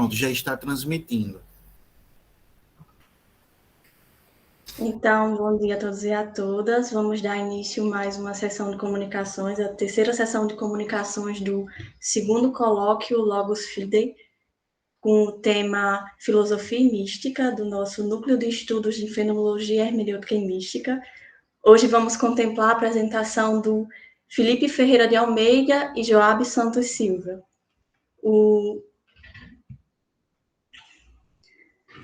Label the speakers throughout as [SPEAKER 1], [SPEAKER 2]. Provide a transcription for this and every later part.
[SPEAKER 1] Pronto, já está transmitindo.
[SPEAKER 2] Então, bom dia a todos e a todas. Vamos dar início a mais uma sessão de comunicações, a terceira sessão de comunicações do segundo colóquio Logos Fidei, com o tema Filosofia e Mística, do nosso Núcleo de Estudos de Fenomenologia, Hermenêutica e Mística. Hoje vamos contemplar a apresentação do Felipe Ferreira de Almeida e Joabe Santos Silva.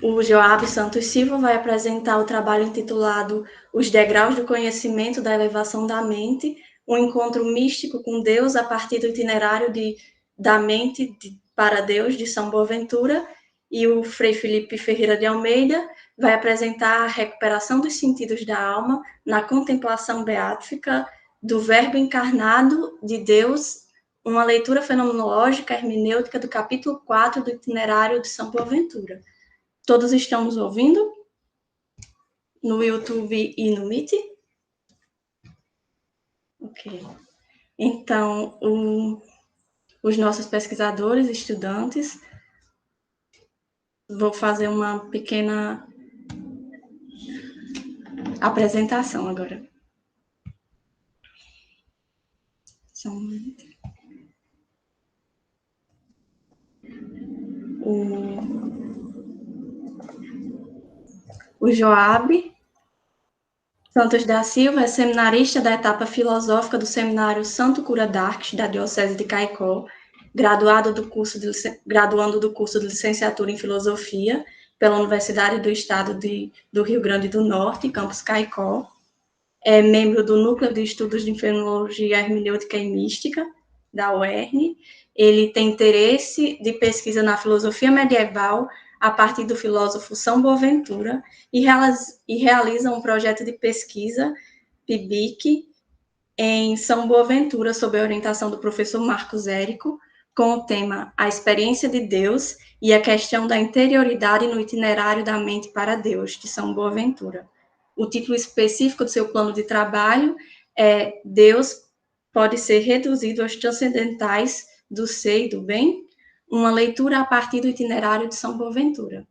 [SPEAKER 2] O Joabe Santos Silva vai apresentar o trabalho intitulado Os Degraus do Conhecimento da Elevação da Mente, um encontro místico com Deus a partir do itinerário da mente para Deus, de São Boaventura, e o Frei Felipe Ferreira de Almeida vai apresentar a recuperação dos sentidos da alma na contemplação beática do Verbo encarnado de Deus, uma leitura fenomenológica hermenêutica do capítulo 4 do itinerário de São Boaventura. Todos estão nos ouvindo? No YouTube e no Meet? Ok. Então, os nossos pesquisadores, estudantes, vou fazer uma pequena apresentação agora. Só um momento. O Joabe Santos da Silva é seminarista da etapa filosófica do Seminário Santo Cura d'Arques, da Diocese de Caicó, graduando do curso de licenciatura em Filosofia pela Universidade do Estado do Rio Grande do Norte, campus Caicó. É membro do Núcleo de Estudos de Fenomenologia, Hermenêutica e Mística, da UERN. Ele tem interesse de pesquisa na filosofia medieval a partir do filósofo São Boaventura e realiza um projeto de pesquisa, PIBIC, em São Boaventura, sob a orientação do professor Marcos Érico, com o tema A Experiência de Deus e a questão da interioridade no itinerário da mente para Deus, de São Boaventura. O título específico do seu plano de trabalho é Deus pode ser reduzido aos transcendentais do ser e do bem, uma leitura a partir do itinerário de São Boaventura.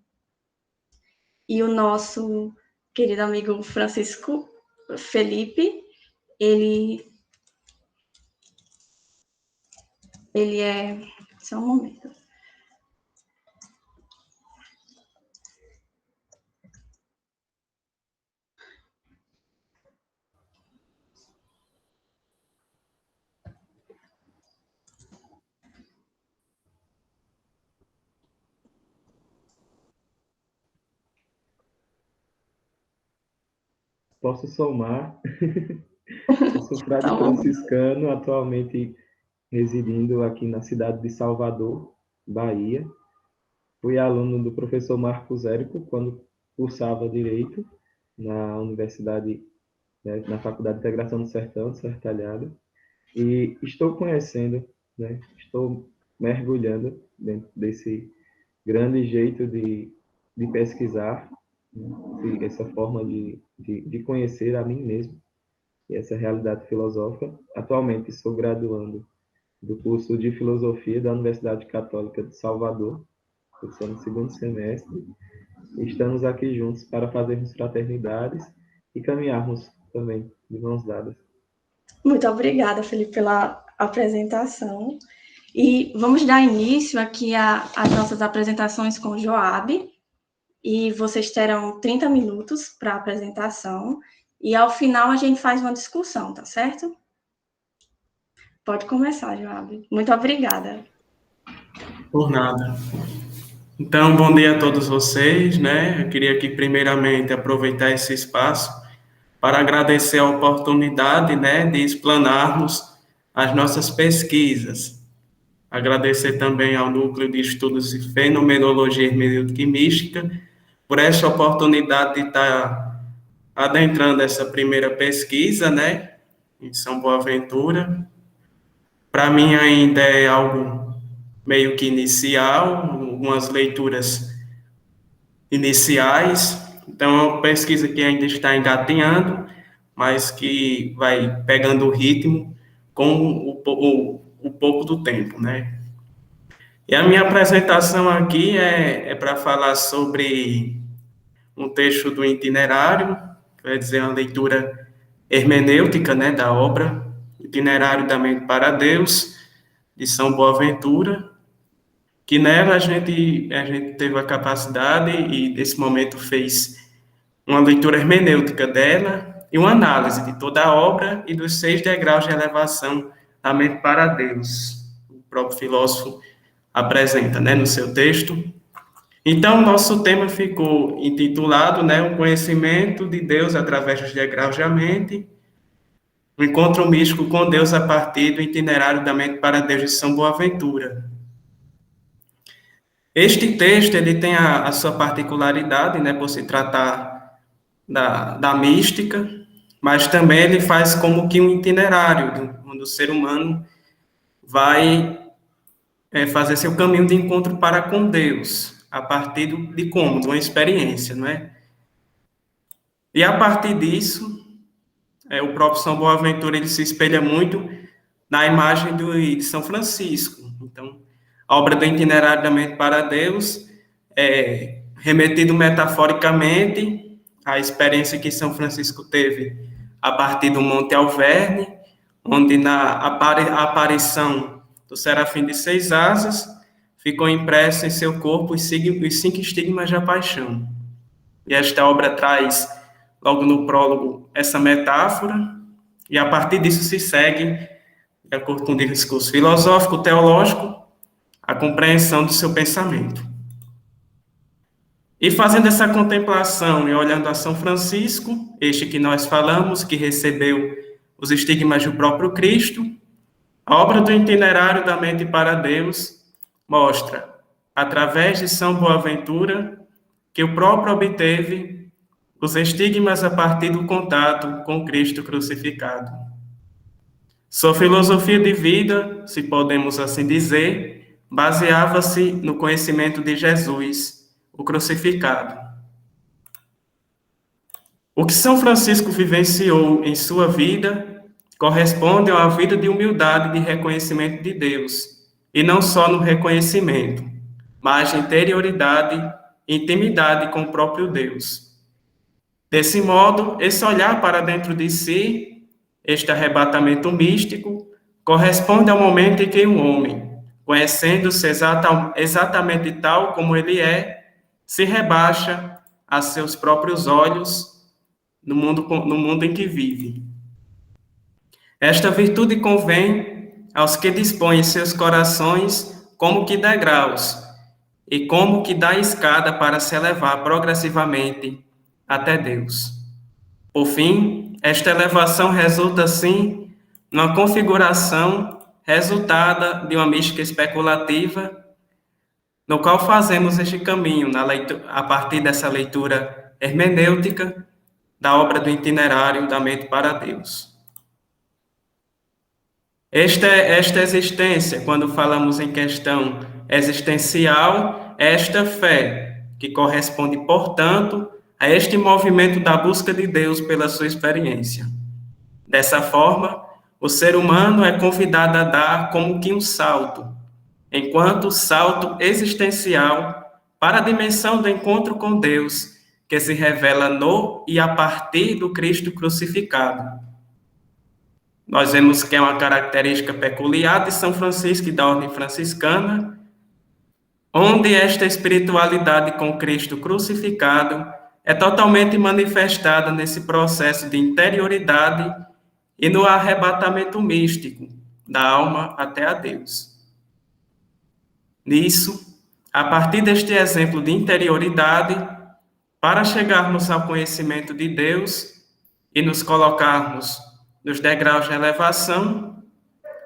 [SPEAKER 2] E o nosso querido amigo Francisco Felipe, ele é... Só um momento.
[SPEAKER 3] Posso somar. Eu sou frade franciscano, atualmente residindo aqui na cidade de Salvador, Bahia. Fui aluno do professor Marcos Érico quando cursava Direito na Universidade, né, na Faculdade de Integração do Sertão, de Sertalhada. E estou conhecendo, né, estou mergulhando dentro desse grande jeito de pesquisar, né, essa forma de conhecer a mim mesmo e essa realidade filosófica. Atualmente sou graduando do curso de Filosofia da Universidade Católica de Salvador, cursando o segundo semestre. E estamos aqui juntos para fazermos fraternidades e caminharmos também de mãos dadas.
[SPEAKER 2] Muito obrigada, Felipe, pela apresentação. E vamos dar início aqui às nossas apresentações com o Joabe. E vocês terão 30 minutos para a apresentação. E ao final a gente faz uma discussão, tá certo? Pode começar, Joabe. Muito obrigada.
[SPEAKER 4] Por nada. Então, bom dia a todos vocês, né? Eu queria aqui, primeiramente, aproveitar esse espaço para agradecer a oportunidade, né, de explanarmos as nossas pesquisas. Agradecer também ao Núcleo de Estudos de Fenomenologia, Hermenêutica e Mística por essa oportunidade de estar adentrando essa primeira pesquisa, né, em São Boaventura. Para mim ainda é algo meio que inicial, algumas leituras iniciais, então é uma pesquisa que ainda está engatinhando, mas que vai pegando o ritmo com o pouco do tempo, né? E a minha apresentação aqui é para falar sobre um texto do itinerário, quer dizer, uma leitura hermenêutica, né, da obra Itinerário da Mente para Deus, de São Boaventura, que nela a gente teve a capacidade e, nesse momento, fez uma leitura hermenêutica dela e uma análise de toda a obra e dos 6 degraus de elevação da mente para Deus. O próprio filósofo apresenta, né, no seu texto. Então, nosso tema ficou intitulado, né, o conhecimento de Deus através dos degraus da mente, o encontro místico com Deus a partir do itinerário da mente para Deus de São Boaventura. Este texto, ele tem a sua particularidade, né, por se tratar da mística, mas também ele faz como que um itinerário, onde o ser humano vai fazer seu caminho de encontro para com Deus, a partir de como? De uma experiência, não é? E a partir disso, o próprio São Boaventura, ele se espelha muito na imagem de São Francisco. Então, a obra do Itinerário da Mente para Deus é remetido metaforicamente à experiência que São Francisco teve a partir do Monte Alverne, onde na aparição do serafim de 6 asas ficou impresso em seu corpo os 5 estigmas da paixão. E esta obra traz, logo no prólogo, essa metáfora, e a partir disso se segue, de acordo com o discurso filosófico, teológico, a compreensão do seu pensamento. E fazendo essa contemplação e olhando a São Francisco, este que nós falamos, que recebeu os estigmas do próprio Cristo, a obra do Itinerário da Mente para Deus mostra, através de São Boaventura, que o próprio obteve os estigmas a partir do contato com Cristo crucificado. Sua filosofia de vida, se podemos assim dizer, baseava-se no conhecimento de Jesus, o crucificado. O que São Francisco vivenciou em sua vida corresponde a uma vida de humildade e de reconhecimento de Deus, e não só no reconhecimento, mas de interioridade e intimidade com o próprio Deus. Desse modo, esse olhar para dentro de si, este arrebatamento místico, corresponde ao momento em que um homem, conhecendo-se exatamente tal como ele é, se rebaixa a seus próprios olhos no mundo em que vive. Esta virtude convém aos que dispõem seus corações como que degraus, e como que da escada para se elevar progressivamente até Deus. Por fim, esta elevação resulta, assim, numa configuração resultada de uma mística especulativa, no qual fazemos este caminho a partir dessa leitura hermenêutica da obra do Itinerário da Mente para Deus. Esta existência, quando falamos em questão existencial, é esta fé, que corresponde, portanto, a este movimento da busca de Deus pela sua experiência. Dessa forma, o ser humano é convidado a dar como que um salto, enquanto salto existencial para a dimensão do encontro com Deus, que se revela no e a partir do Cristo crucificado. Nós vemos que é uma característica peculiar de São Francisco e da ordem franciscana, onde esta espiritualidade com Cristo crucificado é totalmente manifestada nesse processo de interioridade e no arrebatamento místico da alma até a Deus. Nisso, a partir deste exemplo de interioridade, para chegarmos ao conhecimento de Deus e nos colocarmos nos degraus de elevação,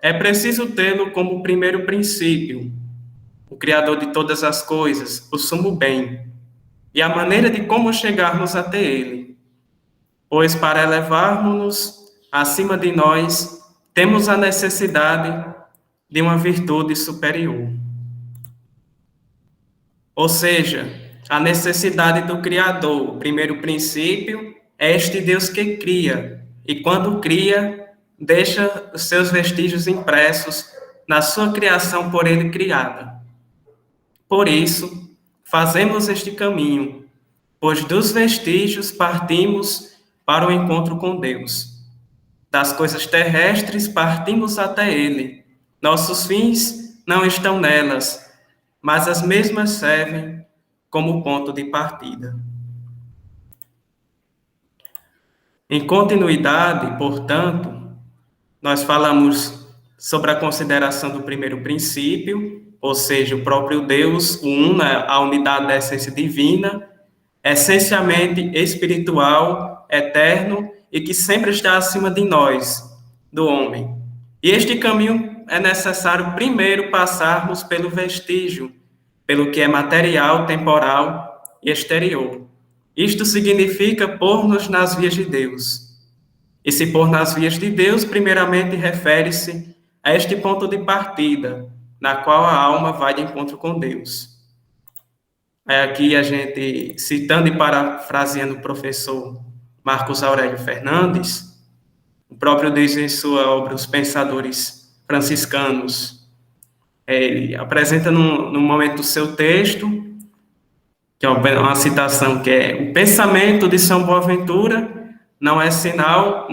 [SPEAKER 4] é preciso tê-lo como primeiro princípio, o Criador de todas as coisas, o sumo bem, e a maneira de como chegarmos até Ele. Pois para elevarmos-nos acima de nós, temos a necessidade de uma virtude superior. Ou seja, a necessidade do Criador, o primeiro princípio, é este Deus que cria, e quando cria, deixa os seus vestígios impressos na sua criação por Ele criada. Por isso, fazemos este caminho, pois dos vestígios partimos para o encontro com Deus. Das coisas terrestres partimos até Ele. Nossos fins não estão nelas, mas as mesmas servem como ponto de partida. Em continuidade, portanto, nós falamos sobre a consideração do primeiro princípio, ou seja, o próprio Deus, a unidade da essência divina, essencialmente espiritual, eterno e que sempre está acima de nós, do homem. E este caminho é necessário primeiro passarmos pelo vestígio, pelo que é material, temporal e exterior. Isto significa pôr-nos nas vias de Deus. E se pôr nas vias de Deus, primeiramente refere-se a este ponto de partida, na qual a alma vai de encontro com Deus. Aqui a gente, citando e parafraseando o professor Marcos Aurélio Fernandes, o próprio diz em sua obra Os Pensadores Franciscanos, ele apresenta no momento do seu texto, que é uma citação que é: o pensamento de São Boaventura não é senão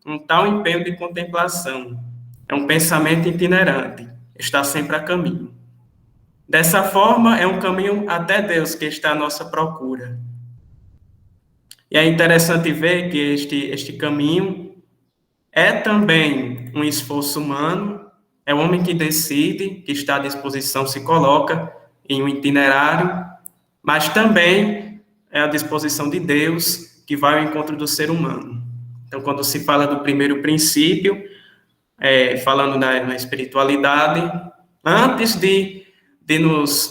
[SPEAKER 4] um tal empenho de contemplação. É um pensamento itinerante, está sempre a caminho. Dessa forma, é um caminho até Deus que está à nossa procura. E é interessante ver que este caminho é também um esforço humano, é o homem que decide, que está à disposição, se coloca em um itinerário, mas também é a disposição de Deus que vai ao encontro do ser humano. Então, quando se fala do primeiro princípio, falando na espiritualidade, antes de nos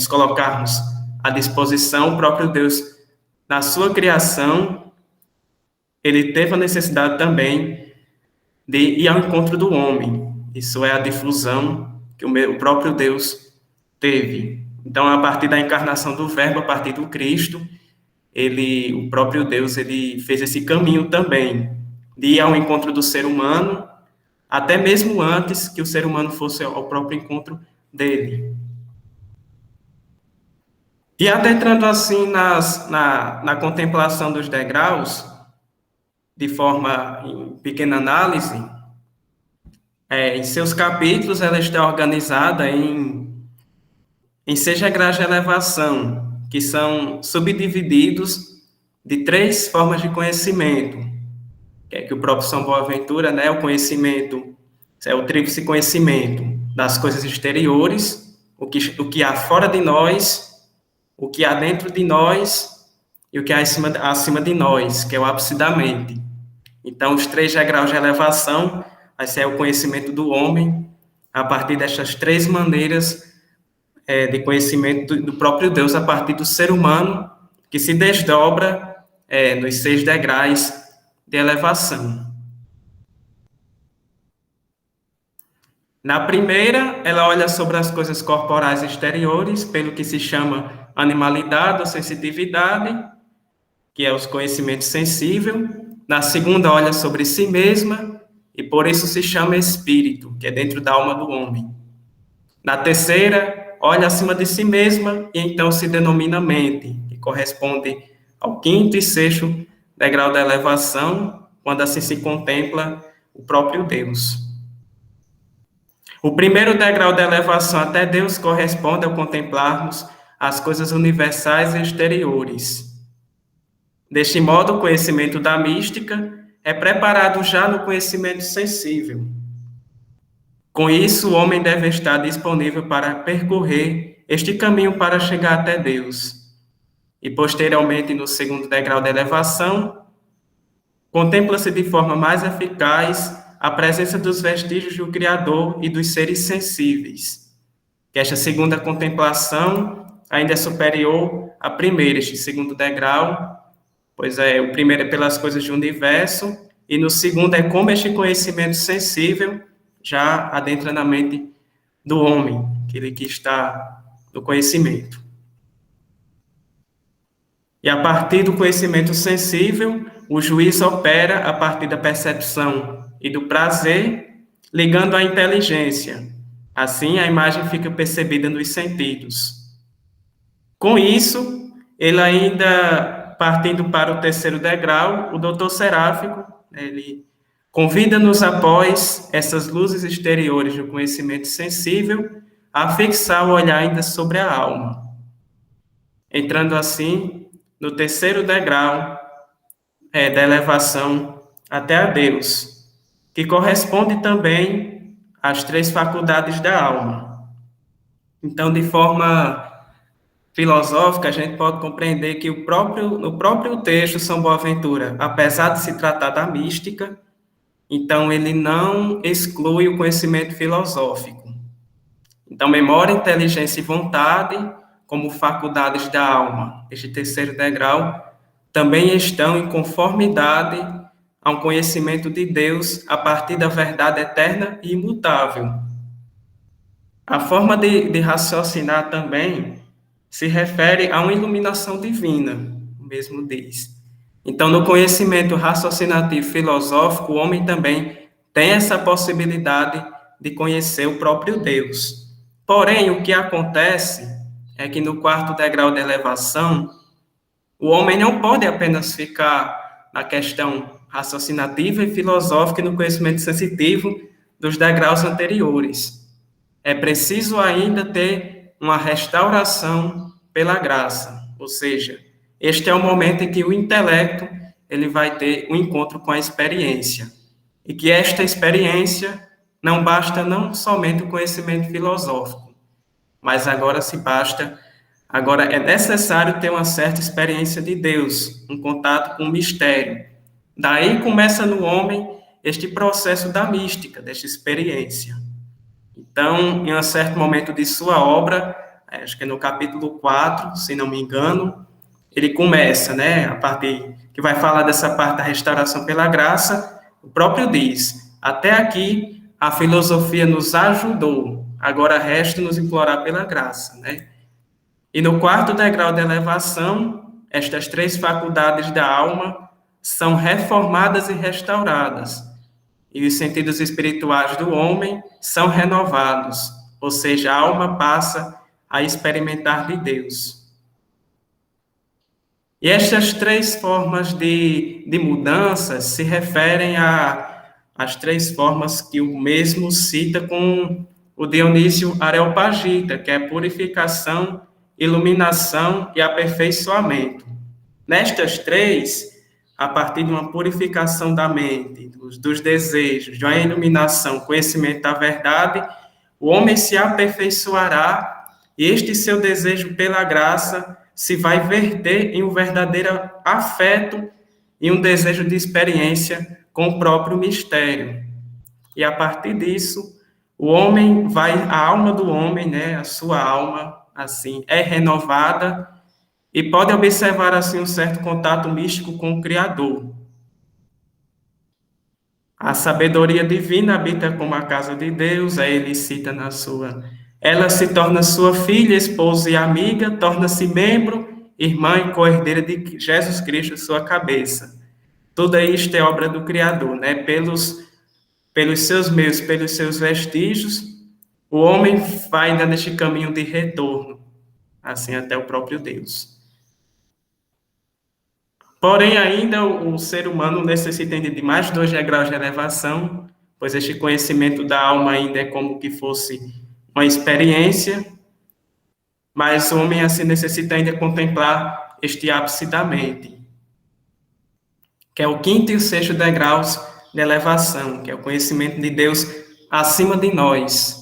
[SPEAKER 4] colocarmos à disposição, o próprio Deus, na sua criação, ele teve a necessidade também de ir ao encontro do homem. Isso é a difusão que o próprio Deus teve. Então, a partir da encarnação do Verbo, a partir do Cristo, o próprio Deus, ele fez esse caminho também, de ir ao encontro do ser humano, até mesmo antes que o ser humano fosse ao próprio encontro dele. E adentrando assim na contemplação dos degraus, de forma em pequena análise, em seus capítulos ela está organizada em 6 degraus de elevação, que são subdivididos de 3 formas de conhecimento, que o próprio São Boaventura, o conhecimento, é o tríplice conhecimento das coisas exteriores, o que há fora de nós, o que há dentro de nós e o que há acima de nós, que é o ápice da mente. Então, os 3 degraus de elevação, esse é o conhecimento do homem, a partir destas 3 maneiras de conhecimento do próprio Deus, a partir do ser humano, que se desdobra nos 6 degraus de elevação. Na primeira, ela olha sobre as coisas corporais exteriores, pelo que se chama animalidade ou sensitividade, que é os conhecimentos sensíveis. Na segunda, olha sobre si mesma, e por isso se chama espírito, que é dentro da alma do homem. Na terceira, olha acima de si mesma, e então se denomina mente, que corresponde ao 5º e 6º degrau da elevação, quando assim se contempla o próprio Deus. O primeiro degrau da elevação até Deus corresponde ao contemplarmos as coisas universais e exteriores. Deste modo, o conhecimento da mística é preparado já no conhecimento sensível. Com isso, o homem deve estar disponível para percorrer este caminho para chegar até Deus. E, posteriormente, no 2º degrau da elevação, contempla-se de forma mais eficaz a presença dos vestígios do Criador e dos seres sensíveis. Que esta segunda contemplação ainda é superior à primeira, este 2º degrau, pois o primeiro é pelas coisas do universo, e no 2º é como este conhecimento sensível já adentra na mente do homem, aquele que está no conhecimento. E a partir do conhecimento sensível, o juízo opera a partir da percepção e do prazer, ligando à inteligência, Assim, a imagem fica percebida nos sentidos. Com isso, ele ainda, partindo para o terceiro degrau, o doutor Seráfico, ele convida-nos após essas luzes exteriores do conhecimento sensível a fixar o olhar ainda sobre a alma, entrando assim no terceiro degrau da elevação até a Deus, que corresponde também às três faculdades da alma. Então, de forma filosófica, a gente pode compreender que no próprio texto São Boaventura, apesar de se tratar da mística, então ele não exclui o conhecimento filosófico. Então, memória, inteligência e vontade, como faculdades da alma, este terceiro degrau, também estão em conformidade a um conhecimento de Deus a partir da verdade eterna e imutável. A forma de raciocinar também se refere a uma iluminação divina, o mesmo diz. Então, no conhecimento raciocinativo filosófico, o homem também tem essa possibilidade de conhecer o próprio Deus. Porém, o que acontece é que no quarto degrau de elevação, o homem não pode apenas ficar na questão raciocinativa e filosófica e no conhecimento sensitivo dos degraus anteriores. É preciso ainda ter uma restauração pela graça, ou seja, este é o momento em que o intelecto ele vai ter um encontro com a experiência, e que esta experiência não basta não somente o conhecimento filosófico, mas agora é necessário ter uma certa experiência de Deus, um contato com o mistério. Daí começa no homem este processo da mística, desta experiência. Então, em um certo momento de sua obra, acho que é no capítulo 4, se não me engano, ele começa, a partir que vai falar dessa parte da restauração pela graça, o próprio diz, até aqui a filosofia nos ajudou, agora resta nos implorar pela graça, E no quarto degrau de elevação, estas três faculdades da alma são reformadas e restauradas, e os sentidos espirituais do homem são renovados, ou seja, a alma passa a experimentar de Deus. E estas três formas de mudanças se referem às três formas que o mesmo cita com o Dionísio Areopagita, que é purificação, iluminação e aperfeiçoamento. Nestas três, a partir de uma purificação da mente, dos desejos, de uma iluminação, conhecimento da verdade, o homem se aperfeiçoará e este seu desejo pela graça se vai verter em um verdadeiro afeto e um desejo de experiência com o próprio mistério. E a partir disso, a alma do homem, a sua alma, assim, é renovada e pode observar, assim, um certo contato místico com o Criador. A sabedoria divina habita como a casa de Deus, aí ele cita ela se torna sua filha, esposa e amiga, torna-se membro, irmã e co-herdeira de Jesus Cristo, sua cabeça. Tudo isto é obra do Criador, pelos seus meios, pelos seus vestígios, o homem vai ainda neste caminho de retorno, assim até o próprio Deus. Porém, ainda o ser humano necessita ainda de mais 2 degraus de elevação, pois este conhecimento da alma ainda é como que fosse uma experiência, mas o homem assim necessita ainda contemplar este ápice da mente, que é o 5º e o 6º degraus de elevação, que é o conhecimento de Deus acima de nós.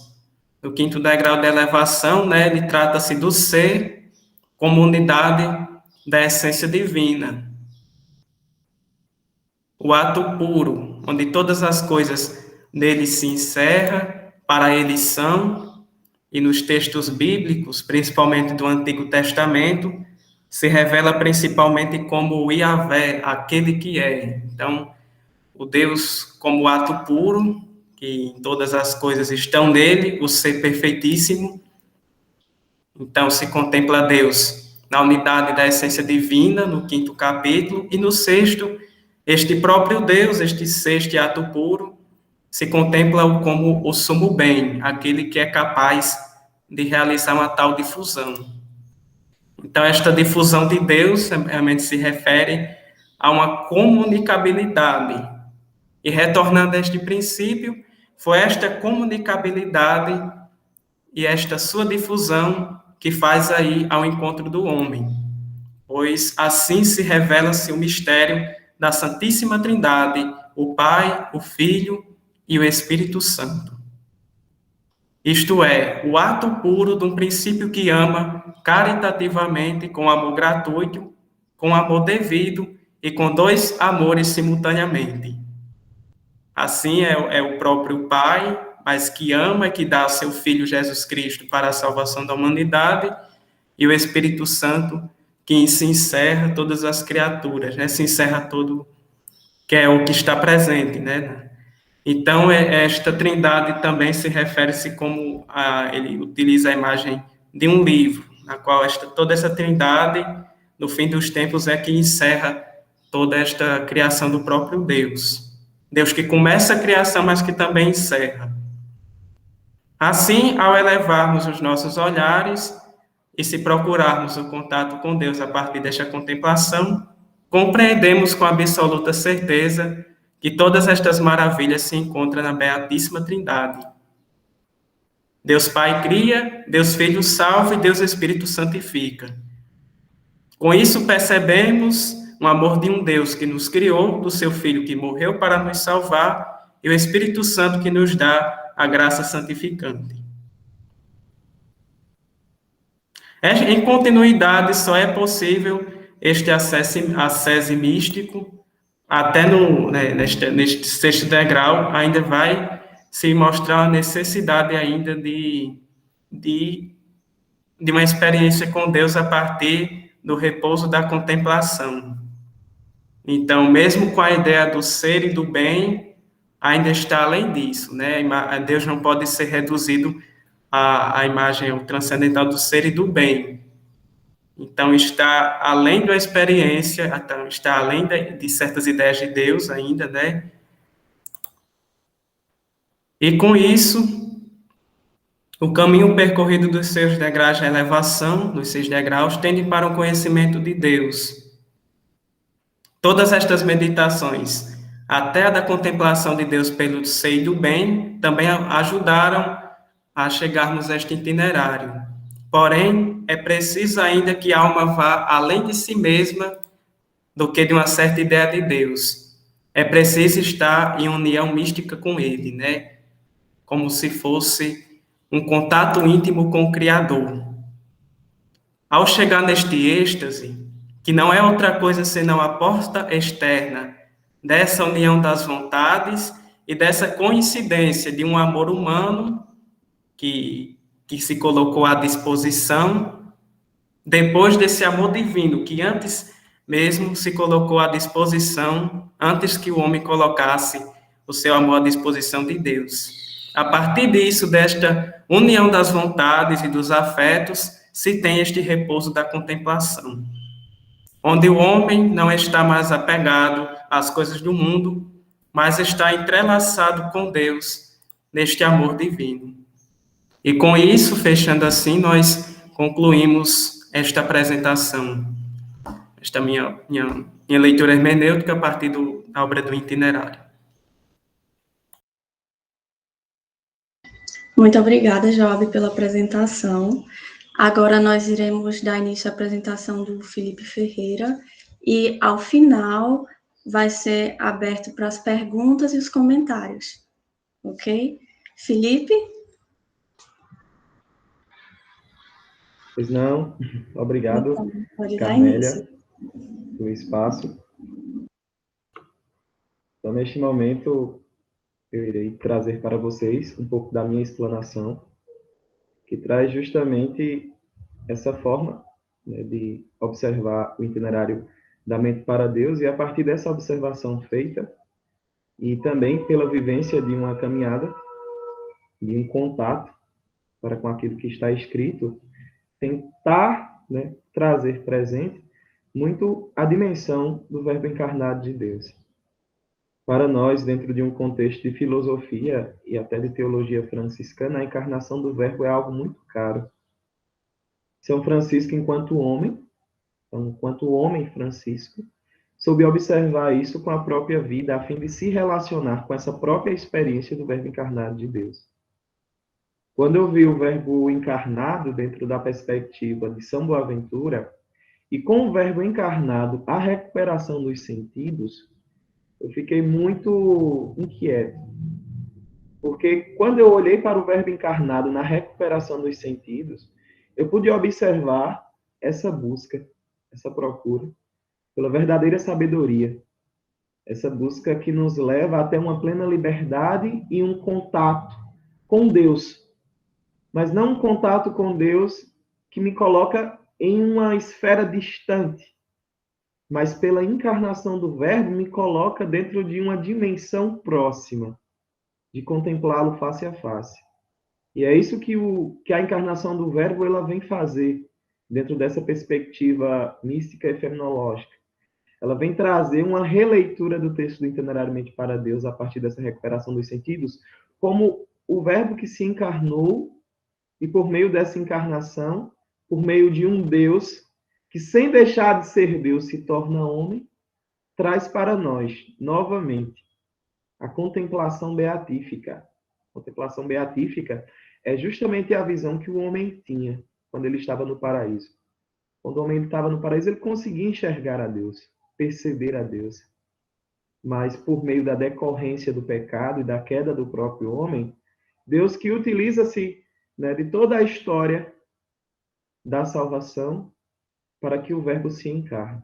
[SPEAKER 4] No 5º degrau de elevação, ele trata-se do ser como unidade da essência divina. O ato puro, onde todas as coisas nele se encerram, para ele são, e nos textos bíblicos, principalmente do Antigo Testamento, se revela principalmente como o Yahvé, aquele que é. Então, o Deus como ato puro, que todas as coisas estão nele, o ser perfeitíssimo. Então, se contempla Deus na unidade da essência divina, no 5º capítulo, e no 6º, este próprio Deus, este 6º ato puro, se contempla como o sumo bem, aquele que é capaz de realizar uma tal difusão. Então, esta difusão de Deus realmente se refere a uma comunicabilidade. E retornando a este princípio, foi esta comunicabilidade e esta sua difusão que faz aí ao encontro do homem, pois assim se revela-se o mistério da Santíssima Trindade, o Pai, o Filho e o Espírito Santo. Isto é, o ato puro de um princípio que ama caritativamente, com amor gratuito, com amor devido e com dois amores simultaneamente. Assim é o próprio Pai, mas que ama e que dá ao seu Filho Jesus Cristo para a salvação da humanidade, e o Espírito Santo, que se encerra todas as criaturas, né? Se encerra todo, que é o que está presente, né? Então, esta trindade também se refere-se como, ele utiliza a imagem de um livro, na qual toda essa trindade, no fim dos tempos, é que encerra toda esta criação do próprio Deus. Deus que começa a criação, mas que também encerra. Assim, ao elevarmos os nossos olhares e se procurarmos o contato com Deus a partir desta contemplação, compreendemos com absoluta certeza que todas estas maravilhas se encontram na Beatíssima Trindade. Deus Pai cria, Deus Filho salva e Deus Espírito santifica. Com isso percebemos o amor de um Deus que nos criou, do seu Filho que morreu para nos salvar e o Espírito Santo que nos dá a graça santificante. Em continuidade, só é possível este acesso místico, até neste sexto degrau, ainda vai se mostrar a necessidade ainda de uma experiência com Deus a partir do repouso da contemplação. Então, mesmo com a ideia do ser e do bem, ainda está além disso, né? Deus não pode ser reduzido à imagem transcendental do ser e do bem. Então, está além da experiência, está além de certas ideias de Deus ainda, né? E com isso, o caminho percorrido dos seus degraus de elevação, dos 6 degraus, tende para o conhecimento de Deus. Todas estas meditações, até a da contemplação de Deus pelo ser e do bem, também ajudaram a chegarmos a este itinerário. Porém, é preciso ainda que a alma vá além de si mesma do que de uma certa ideia de Deus. É preciso estar em união mística com Ele, né? Como se fosse um contato íntimo com o Criador. Ao chegar neste êxtase, que não é outra coisa senão a porta externa dessa união das vontades e dessa coincidência de um amor humano que se colocou à disposição, depois desse amor divino, que antes mesmo se colocou à disposição, antes que o homem colocasse o seu amor à disposição de Deus. A partir disso, desta união das vontades e dos afetos, se tem este repouso da contemplação, onde o homem não está mais apegado às coisas do mundo, mas está entrelaçado com Deus neste amor divino. E com isso, fechando assim, nós concluímos esta apresentação, esta minha leitura hermenêutica a partir da obra do Itinerário.
[SPEAKER 2] Muito obrigada, Joab, pela apresentação. Agora nós iremos dar início à apresentação do Felipe Ferreira e, ao final, vai ser aberto para as perguntas e os comentários. Ok? Felipe?
[SPEAKER 3] Pois não, obrigado,
[SPEAKER 2] Então, pode dar
[SPEAKER 3] Carmélia,
[SPEAKER 2] início.
[SPEAKER 3] pelo espaço. Então, neste momento, eu irei trazer para vocês um pouco da minha explanação, que traz justamente essa forma, né, de observar o itinerário da mente para Deus, e a partir dessa observação feita, e também pela vivência de uma caminhada, de um contato para com aquilo que está escrito, tentar, né, trazer presente muito a dimensão do Verbo encarnado de Deus. Para nós, dentro de um contexto de filosofia e até de teologia franciscana, a encarnação do Verbo é algo muito caro. São Francisco, enquanto homem, então, enquanto homem Francisco, soube observar isso com a própria vida, a fim de se relacionar com essa própria experiência do Verbo encarnado de Deus. Quando eu vi o Verbo encarnado dentro da perspectiva de São Boaventura, e com o Verbo encarnado, a recuperação dos sentidos, eu fiquei muito inquieto. Porque quando eu olhei para o Verbo encarnado na recuperação dos sentidos, eu pude observar essa busca, essa procura pela verdadeira sabedoria, essa busca que nos leva até uma plena liberdade e um contato com Deus, mas não um contato com Deus que me coloca em uma esfera distante, mas pela encarnação do Verbo me coloca dentro de uma dimensão próxima, de contemplá-lo face a face. E é isso que a encarnação do Verbo ela vem fazer dentro dessa perspectiva mística e fenomenológica. Ela vem trazer uma releitura do texto do Itinerariamente para Deus a partir dessa recuperação dos sentidos, como o Verbo que se encarnou e por meio dessa encarnação, por meio de um Deus que sem deixar de ser Deus se torna homem, traz para nós novamente a contemplação beatífica. A contemplação beatífica é justamente a visão que o homem tinha quando ele estava no paraíso. Quando o homem estava no paraíso, ele conseguia enxergar a Deus, perceber a Deus. Mas por meio da decorrência do pecado e da queda do próprio homem, Deus que utiliza-se, né, de toda a história da salvação para que o Verbo se encarne.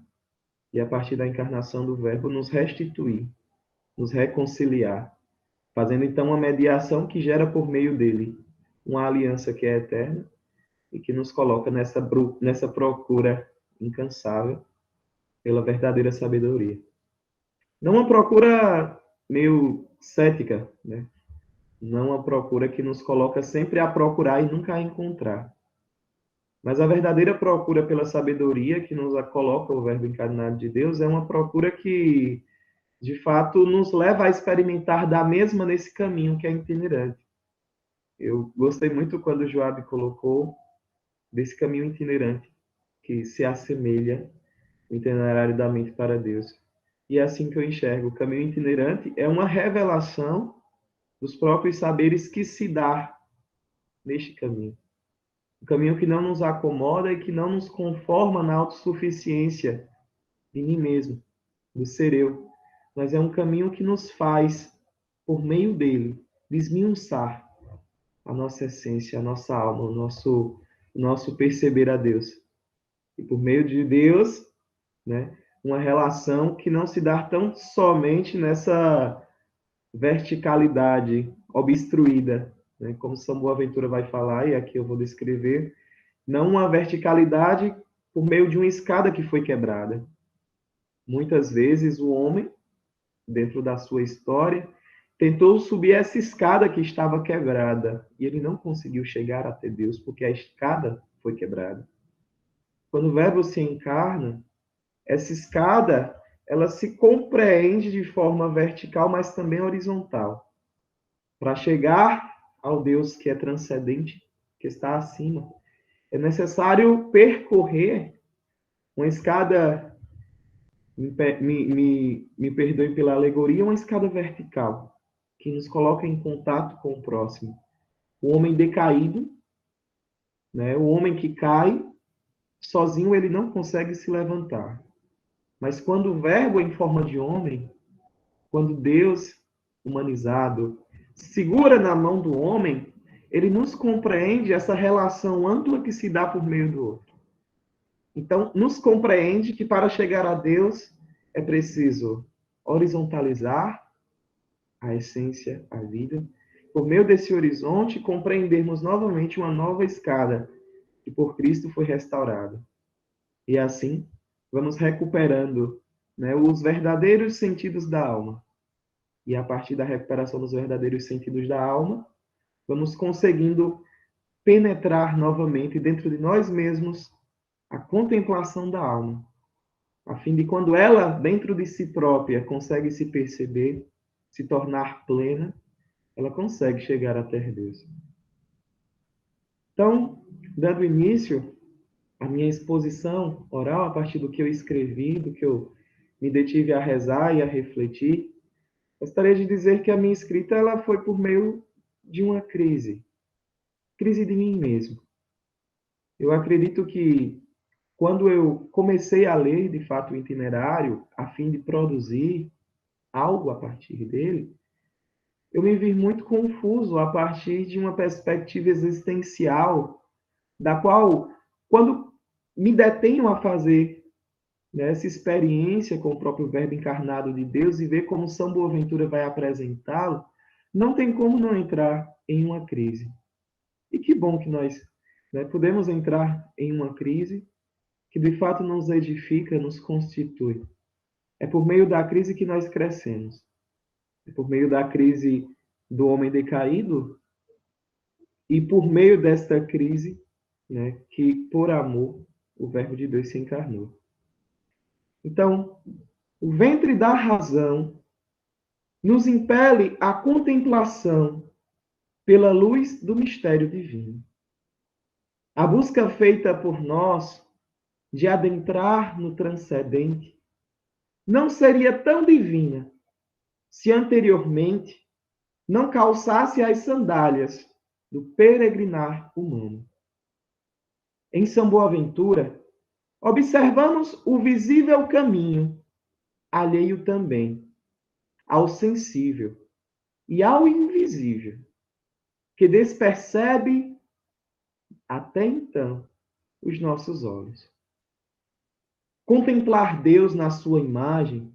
[SPEAKER 3] E a partir da encarnação do Verbo nos restituir, nos reconciliar, fazendo então uma mediação que gera por meio dele uma aliança que é eterna e que nos coloca nessa procura incansável pela verdadeira sabedoria. Não uma procura meio cética, né? Não uma procura que nos coloca sempre a procurar e nunca a encontrar. Mas a verdadeira procura pela sabedoria que nos coloca o Verbo encarnado de Deus é uma procura que, de fato, nos leva a experimentar da mesma nesse caminho que é itinerante. Eu gostei muito quando o Joab colocou desse caminho itinerante que se assemelha ao itinerário da mente para Deus. E é assim que eu enxergo. O caminho itinerante é uma revelação dos próprios saberes que se dá neste caminho. Um caminho que não nos acomoda e que não nos conforma na autossuficiência de mim mesmo, do ser eu. Mas é um caminho que nos faz, por meio dele, desmiuçar a nossa essência, a nossa alma, o nosso perceber a Deus. E por meio de Deus, né, uma relação que não se dá tão somente nessa verticalidade obstruída, né, como São Boaventura vai falar, e aqui eu vou descrever, não uma verticalidade por meio de uma escada que foi quebrada. Muitas vezes o homem, dentro da sua história, tentou subir essa escada que estava quebrada, e ele não conseguiu chegar até Deus, porque a escada foi quebrada. Quando o Verbo se encarna, essa escada, ela se compreende de forma vertical, mas também horizontal. Para chegar ao Deus que é transcendente, que está acima, é necessário percorrer uma escada, me perdoem pela alegoria, uma escada vertical, que nos coloca em contato com o próximo. O homem decaído, né? O homem que cai, sozinho ele não consegue se levantar. Mas quando o Verbo em forma de homem, quando Deus humanizado segura na mão do homem, ele nos compreende essa relação ampla que se dá por meio do outro. Então, nos compreende que para chegar a Deus é preciso horizontalizar a essência, a vida. Por meio desse horizonte, compreendermos novamente uma nova escada que por Cristo foi restaurada. E assim, vamos recuperando, né, os verdadeiros sentidos da alma. E a partir da recuperação dos verdadeiros sentidos da alma, vamos conseguindo penetrar novamente dentro de nós mesmos a contemplação da alma. a fim de quando ela, dentro de si própria, consegue se perceber, se tornar plena, ela consegue chegar até Deus. Então, dando início à minha exposição oral, a partir do que eu escrevi, do que eu me detive a rezar e a refletir, gostaria de dizer que a minha escrita ela foi por meio de uma crise de mim mesmo. Eu acredito que quando eu comecei a ler, de fato, o itinerário, a fim de produzir algo a partir dele, eu me vi muito confuso a partir de uma perspectiva existencial, da qual, quando me detenho a fazer, né, essa experiência com o próprio Verbo encarnado de Deus e ver como São Boaventura vai apresentá-lo, não tem como não entrar em uma crise. E que bom que nós, né, podemos entrar em uma crise que de fato nos edifica, nos constitui. É por meio da crise que nós crescemos. É por meio da crise do homem decaído e por meio desta crise, né, que por amor o Verbo de Deus se encarnou. Então, o ventre da razão nos impele à contemplação pela luz do mistério divino. A busca feita por nós de adentrar no transcendente não seria tão divina se anteriormente não calçasse as sandálias do peregrinar humano. Em São Boaventura, observamos o visível caminho, alheio também ao sensível e ao invisível, que despercebe até então os nossos olhos. Contemplar Deus na sua imagem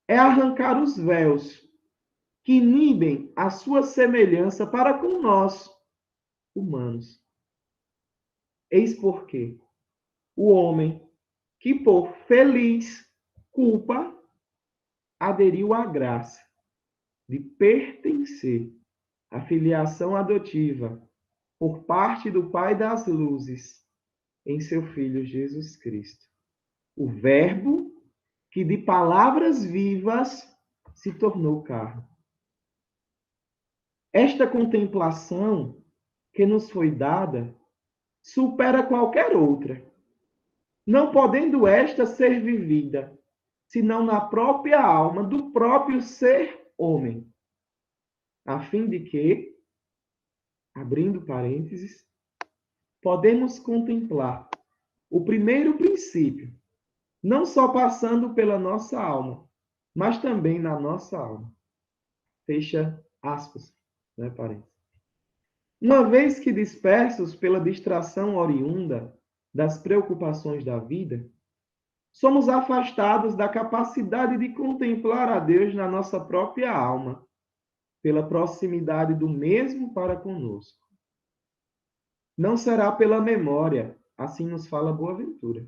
[SPEAKER 3] é arrancar os véus que inibem a sua semelhança para com nós, humanos. Eis porque o homem que por feliz culpa aderiu à graça de pertencer à filiação adotiva por parte do Pai das Luzes em seu Filho Jesus Cristo. O Verbo que de palavras vivas se tornou carne. Esta contemplação que nos foi dada supera qualquer outra, não podendo esta ser vivida senão na própria alma do próprio ser homem, a fim de que, abrindo parênteses, podemos contemplar o primeiro princípio, não só passando pela nossa alma, mas também na nossa alma. Fecha aspas, né, parênteses. Uma vez que dispersos pela distração oriunda das preocupações da vida, somos afastados da capacidade de contemplar a Deus na nossa própria alma, pela proximidade do mesmo para conosco. Não será pela memória, assim nos fala Boaventura,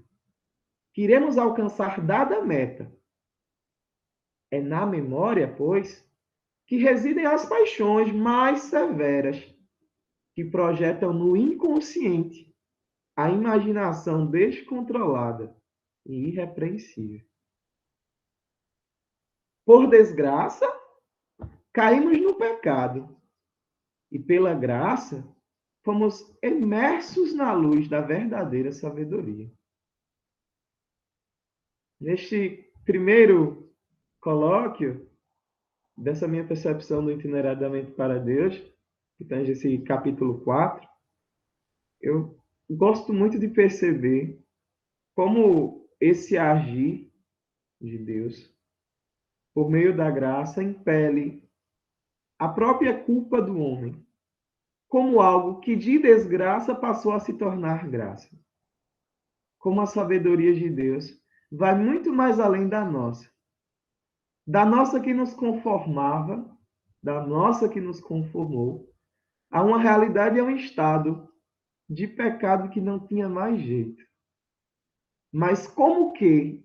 [SPEAKER 3] que iremos alcançar dada meta. É na memória, pois, que residem as paixões mais severas, que projetam no inconsciente a imaginação descontrolada e irrepreensível. Por desgraça, caímos no pecado e, pela graça, fomos imersos na luz da verdadeira sabedoria. Neste primeiro colóquio dessa minha percepção do itinerário da mente para Deus, que tange esse capítulo 4, eu gosto muito de perceber como esse agir de Deus, por meio da graça, impele a própria culpa do homem, como algo que de desgraça passou a se tornar graça. Como a sabedoria de Deus vai muito mais além da nossa que nos conformava, da nossa que nos conformou, a uma realidade e a um estado de pecado que não tinha mais jeito. Mas como que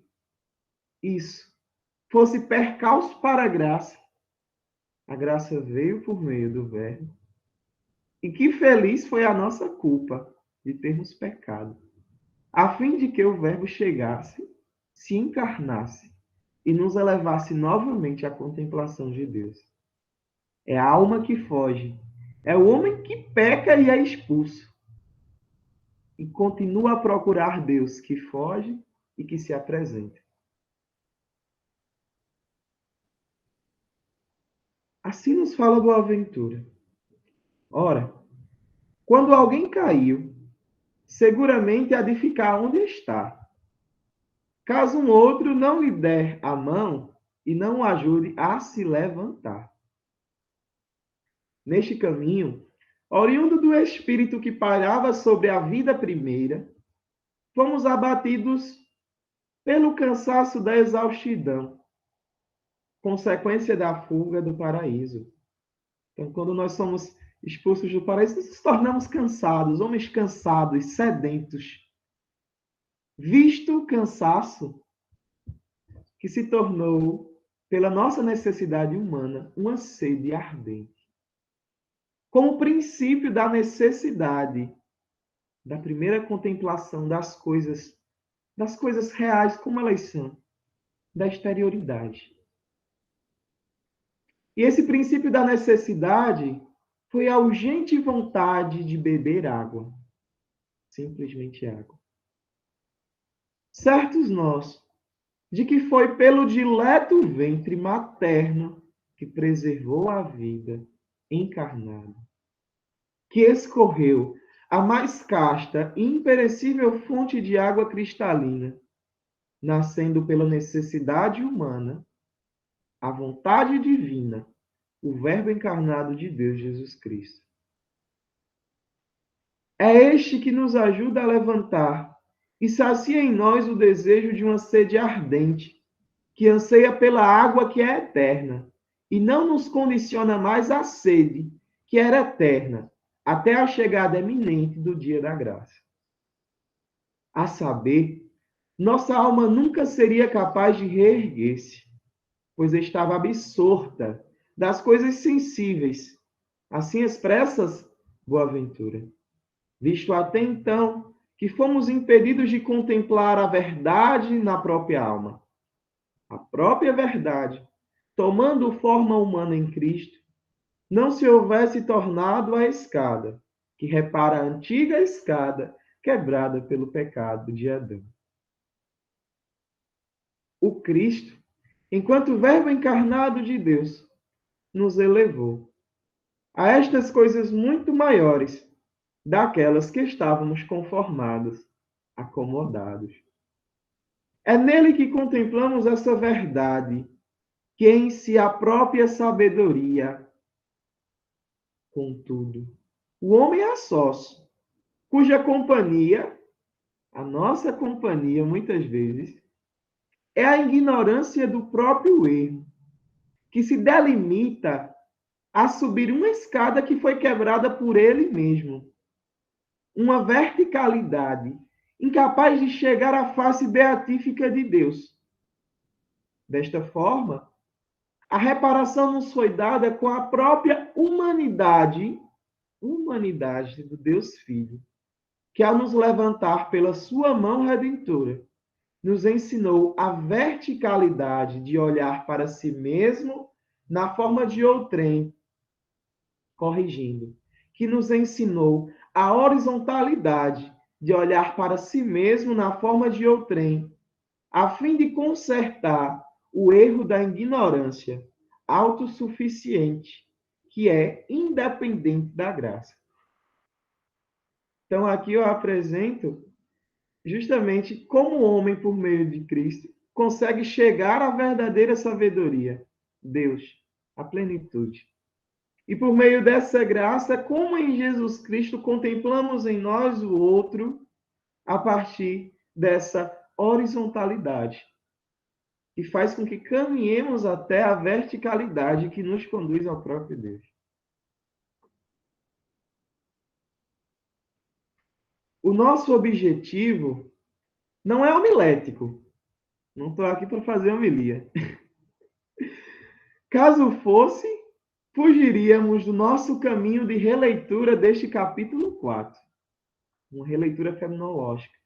[SPEAKER 3] isso fosse percalço para a graça veio por meio do Verbo, e que feliz foi a nossa culpa de termos pecado, a fim de que o Verbo chegasse, se encarnasse e nos elevasse novamente à contemplação de Deus. É a alma que foge, é o homem que peca e é expulso. E continua a procurar Deus que foge e que se apresenta. Assim nos fala Boaventura. Ora, quando alguém caiu, seguramente há de ficar onde está. Caso um outro não lhe der a mão e não o ajude a se levantar. Neste caminho, oriundo do espírito que pairava sobre a vida primeira, fomos abatidos pelo cansaço da exaustidão, consequência da fuga do paraíso. Então, quando nós somos expulsos do paraíso, nós nos tornamos cansados, homens cansados, sedentos. Visto o cansaço que se tornou, pela nossa necessidade humana, uma sede ardente. Como princípio da necessidade da primeira contemplação das coisas reais como elas são, da exterioridade. E esse princípio da necessidade foi a urgente vontade de beber água. Simplesmente água. Certos nós, de que foi pelo dileto ventre materno que preservou a vida encarnada, que escorreu a mais casta e imperecível fonte de água cristalina, nascendo pela necessidade humana, a vontade divina, o Verbo encarnado de Deus, Jesus Cristo. É este que nos ajuda a levantar e sacia em nós o desejo de uma sede ardente, que anseia pela água que é eterna, e não nos condiciona mais à sede, que era eterna, até a chegada eminente do dia da graça. A saber, nossa alma nunca seria capaz de reerguer-se, pois estava absorta das coisas sensíveis, assim expressas Boaventura, visto até então que fomos impedidos de contemplar a verdade na própria alma. A própria verdade, tomando forma humana em Cristo, não se houvesse tornado a escada, que repara a antiga escada quebrada pelo pecado de Adão. O Cristo, enquanto Verbo encarnado de Deus, nos elevou a estas coisas muito maiores daquelas que estávamos conformados, acomodados. É nele que contemplamos essa verdade, que em si a própria sabedoria. Contudo, o homem é sócio, cuja companhia, a nossa companhia muitas vezes, é a ignorância do próprio erro, que se delimita a subir uma escada que foi quebrada por ele mesmo. Uma verticalidade incapaz de chegar à face beatífica de Deus. Desta forma, a reparação nos foi dada com a própria humanidade do Deus Filho, que ao nos levantar pela sua mão redentora, nos ensinou a verticalidade de olhar para si mesmo na forma de outrem, corrigindo, que nos ensinou a horizontalidade de olhar para si mesmo na forma de outrem, a fim de consertar o erro da ignorância autossuficiente, que é independente da graça. Então, aqui eu apresento justamente como o homem, por meio de Cristo, consegue chegar à verdadeira sabedoria, Deus, a plenitude. E por meio dessa graça, como em Jesus Cristo contemplamos em nós o outro a partir dessa horizontalidade, que faz com que caminhemos até a verticalidade que nos conduz ao próprio Deus. O nosso objetivo não é homilético. Não estou aqui para fazer homilia. Caso fosse, fugiríamos do nosso caminho de releitura deste capítulo 4. Uma releitura fenomenológica.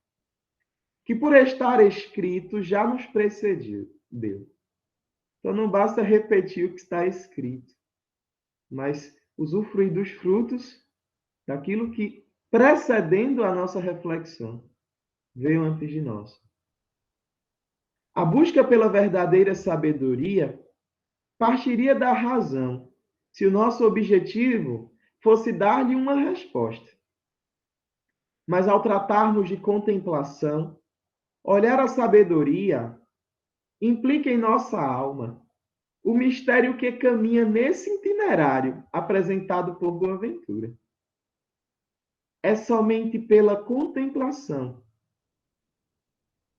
[SPEAKER 3] que por estar escrito já nos precedeu. Então não basta repetir o que está escrito, mas usufruir dos frutos daquilo que, precedendo a nossa reflexão, veio antes de nós. A busca pela verdadeira sabedoria partiria da razão, se o nosso objetivo fosse dar-lhe uma resposta. Mas ao tratarmos de contemplação, olhar a sabedoria implica em nossa alma o mistério que caminha nesse itinerário apresentado por Boaventura. É somente pela contemplação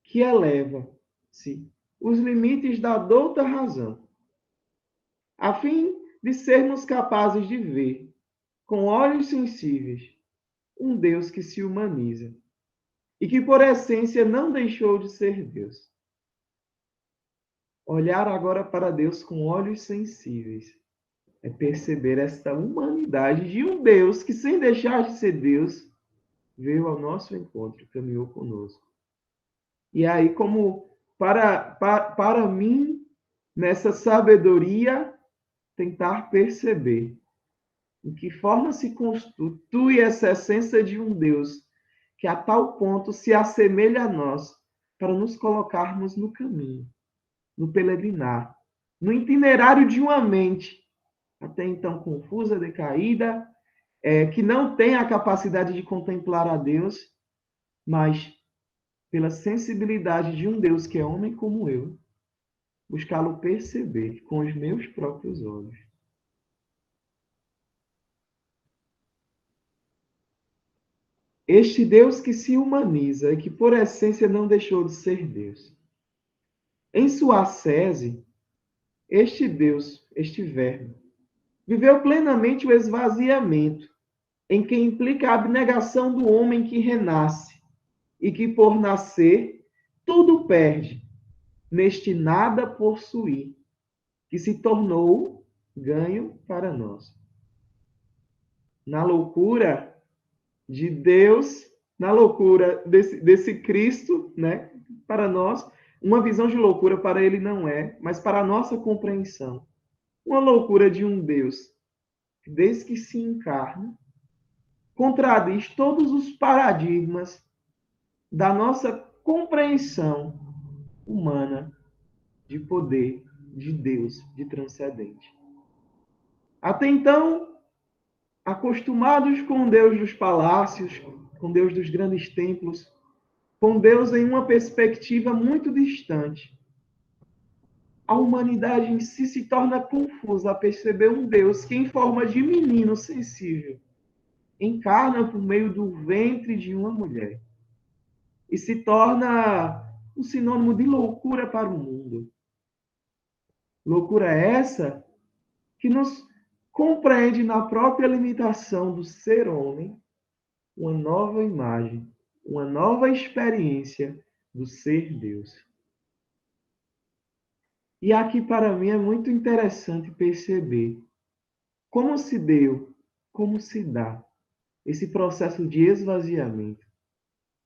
[SPEAKER 3] que eleva-se os limites da douta razão, a fim de sermos capazes de ver, com olhos sensíveis, um Deus que se humaniza e que, por essência, não deixou de ser Deus. Olhar agora para Deus com olhos sensíveis é perceber esta humanidade de um Deus que, sem deixar de ser Deus, veio ao nosso encontro e caminhou conosco. E aí, como para mim, nessa sabedoria, tentar perceber em que forma se constitui essa essência de um Deus que a tal ponto se assemelha a nós para nos colocarmos no caminho, no peregrinar, no itinerário de uma mente até então confusa, decaída, que não tem a capacidade de contemplar a Deus, mas pela sensibilidade de um Deus que é homem como eu, buscá-lo perceber com os meus próprios olhos. Este Deus que se humaniza e que por essência não deixou de ser Deus. Em sua ascese, este Deus, este Verbo, viveu plenamente o esvaziamento, em que implica a abnegação do homem que renasce e que, por nascer, tudo perde, neste nada possuir, que se tornou ganho para nós. Na loucura de Deus, na loucura desse Cristo, né, para nós, uma visão de loucura para ele não é, mas para a nossa compreensão, uma loucura de um Deus que, desde que se encarna, contradiz todos os paradigmas da nossa compreensão humana de poder, de Deus, de transcendente. Até então, acostumados com o Deus dos palácios, com Deus dos grandes templos, com Deus em uma perspectiva muito distante, a humanidade em si se torna confusa a perceber um Deus que, em forma de menino sensível, encarna por meio do ventre de uma mulher e se torna um sinônimo de loucura para o mundo. Loucura essa que nos compreende na própria limitação do ser homem uma nova imagem, uma nova experiência do ser Deus. E aqui para mim é muito interessante perceber como se deu, como se dá esse processo de esvaziamento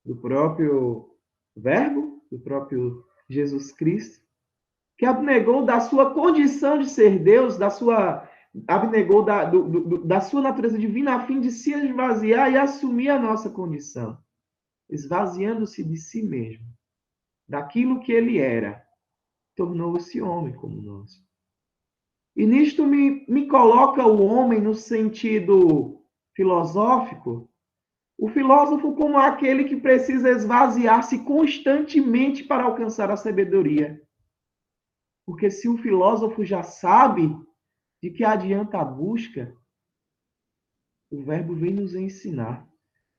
[SPEAKER 3] do próprio Verbo, do próprio Jesus Cristo, que abnegou da sua condição de ser Deus, abnegou da sua natureza divina a fim de se esvaziar e assumir a nossa condição, esvaziando-se de si mesmo, daquilo que ele era, tornou-se homem como nós. E nisto me coloca o homem no sentido filosófico, o filósofo como aquele que precisa esvaziar-se constantemente para alcançar a sabedoria. Porque se o filósofo já sabe de que adianta a busca, o Verbo vem nos ensinar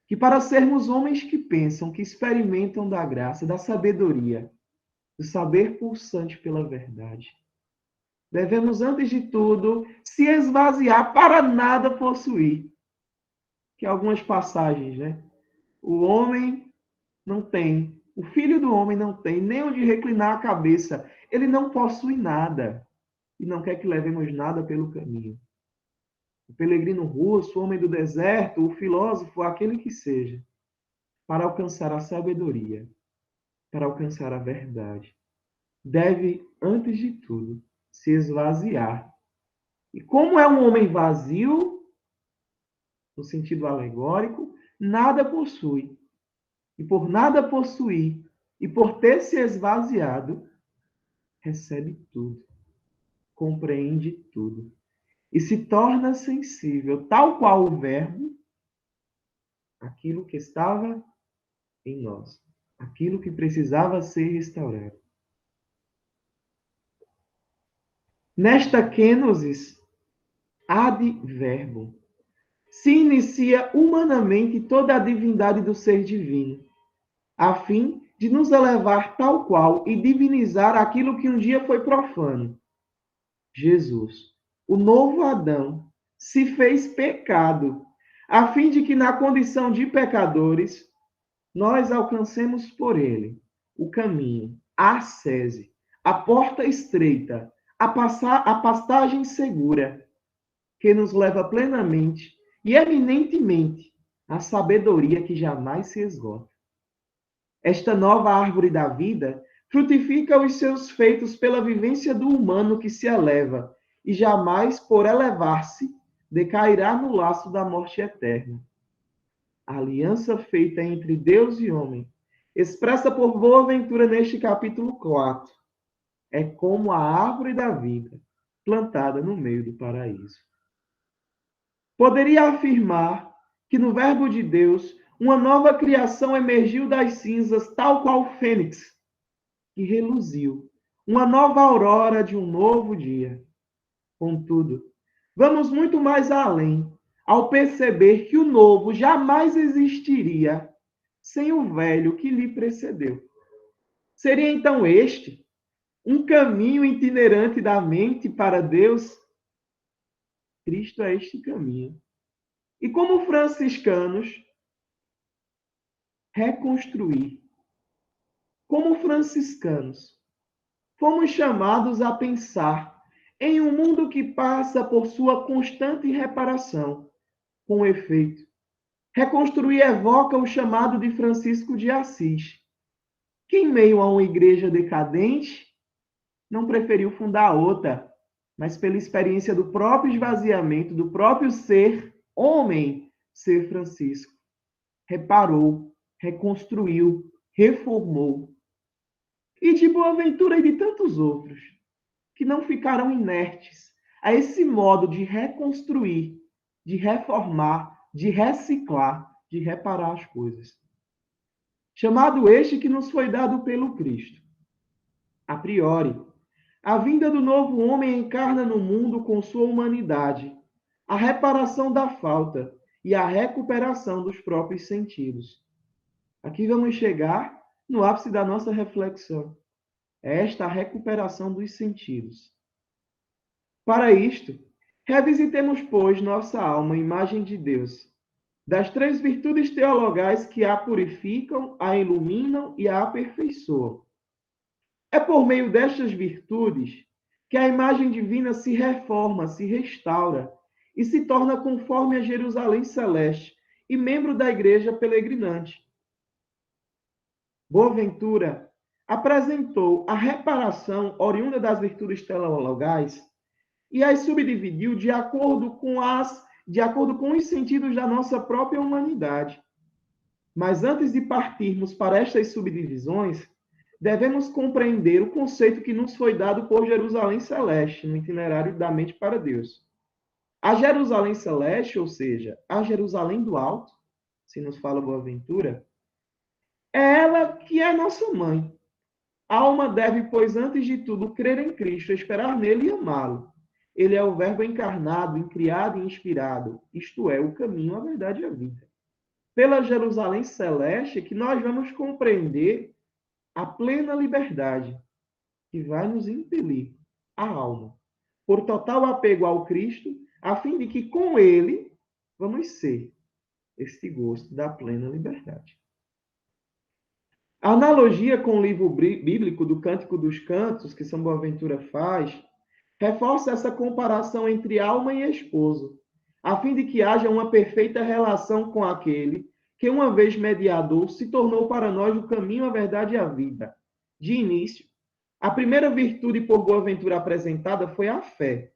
[SPEAKER 3] que para sermos homens que pensam, que experimentam da graça, da sabedoria, do saber pulsante pela verdade, devemos, antes de tudo, se esvaziar para nada possuir. Que algumas passagens, né? O homem não tem, o filho do homem não tem nem onde reclinar a cabeça. Ele não possui nada e não quer que levemos nada pelo caminho. O peregrino russo, o homem do deserto, o filósofo, aquele que seja, para alcançar a sabedoria, para alcançar a verdade. Deve, antes de tudo, se esvaziar. E como é um homem vazio, no sentido alegórico, nada possui. E por nada possuir, e por ter se esvaziado, recebe tudo, compreende tudo, e se torna sensível, tal qual o Verbo, àquilo que estava em nós, aquilo que precisava ser restaurado. Nesta kenosis, ad verbo, se inicia humanamente toda a divindade do ser divino, a fim de nos elevar tal qual e divinizar aquilo que um dia foi profano. Jesus, o novo Adão, se fez pecado, a fim de que na condição de pecadores nós alcancemos por ele o caminho, a ascese, a porta estreita, a passagem segura, que nos leva plenamente e eminentemente à sabedoria que jamais se esgota. Esta nova árvore da vida frutifica os seus feitos pela vivência do humano que se eleva e jamais, por elevar-se, decairá no laço da morte eterna. A aliança feita entre Deus e homem, expressa por Boaventura neste capítulo 4, é como a árvore da vida plantada no meio do paraíso. Poderia afirmar que no Verbo de Deus uma nova criação emergiu das cinzas, tal qual o fênix, que reluziu, uma nova aurora de um novo dia. Contudo, vamos muito mais além, ao perceber que o novo jamais existiria sem o velho que lhe precedeu. Seria então este um caminho itinerante da mente para Deus? Cristo é este caminho. E como franciscanos, reconstruir. Como franciscanos, fomos chamados a pensar em um mundo que passa por sua constante reparação. Com efeito, reconstruir evoca o chamado de Francisco de Assis, que em meio a uma igreja decadente, não preferiu fundar outra, mas pela experiência do próprio esvaziamento, do próprio ser homem, ser Francisco, reparou, reconstruiu, reformou. E de Boaventura e de tantos outros, que não ficaram inertes a esse modo de reconstruir, de reformar, de reciclar, de reparar as coisas. Chamado este que nos foi dado pelo Cristo. A priori, a vinda do novo homem encarna no mundo com sua humanidade, a reparação da falta e a recuperação dos próprios sentidos. Aqui vamos chegar no ápice da nossa reflexão. É esta a recuperação dos sentidos. Para isto, revisitemos, pois, nossa alma, imagem de Deus, das três virtudes teologais que a purificam, a iluminam e a aperfeiçoam. É por meio destas virtudes que a imagem divina se reforma, se restaura e se torna conforme a Jerusalém celeste e membro da igreja peregrinante. Boaventura apresentou a reparação oriunda das virtudes teologais e as subdividiu de acordo com os sentidos da nossa própria humanidade. Mas antes de partirmos para estas subdivisões, devemos compreender o conceito que nos foi dado por Jerusalém Celeste, no itinerário da mente para Deus. A Jerusalém Celeste, ou seja, a Jerusalém do Alto, se nos fala Boaventura, é ela que é nossa mãe. A alma deve, pois, antes de tudo, crer em Cristo, esperar nele e amá-lo. Ele é o Verbo encarnado, incriado e inspirado, isto é, o caminho, a verdade e a vida. Pela Jerusalém Celeste que nós vamos compreender a plena liberdade que vai nos impelir, a alma, por total apego ao Cristo, a fim de que com ele vamos ser este gosto da plena liberdade. A analogia com o livro bíblico do Cântico dos Cantos, que São Boaventura faz, reforça essa comparação entre alma e esposo, a fim de que haja uma perfeita relação com aquele que uma vez mediador, se tornou para nós o caminho, a verdade e a vida. De início, a primeira virtude por Boaventura apresentada foi a fé,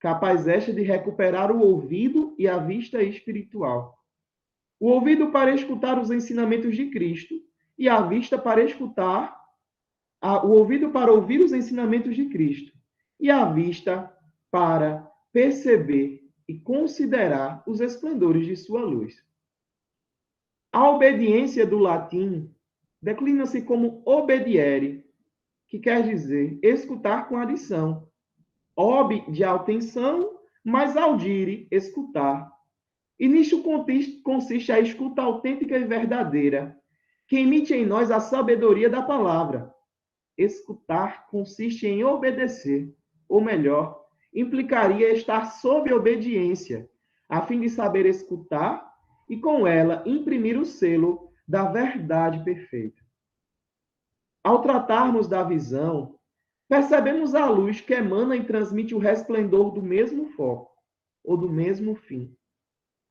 [SPEAKER 3] capaz esta de recuperar o ouvido e a vista espiritual. O ouvido para escutar os ensinamentos de Cristo e a vista para o ouvido para ouvir os ensinamentos de Cristo e a vista para perceber e considerar os esplendores de sua luz. A obediência do latim declina-se como obediere, que quer dizer escutar com adição. Ob, de atenção, mas audire, escutar. E nisto consiste a escuta autêntica e verdadeira, que emite em nós a sabedoria da palavra. Escutar consiste em obedecer, ou melhor, implicaria estar sob obediência, a fim de saber escutar e, com ela, imprimir o selo da verdade perfeita. Ao tratarmos da visão, percebemos a luz que emana e transmite o resplendor do mesmo foco, ou do mesmo fim.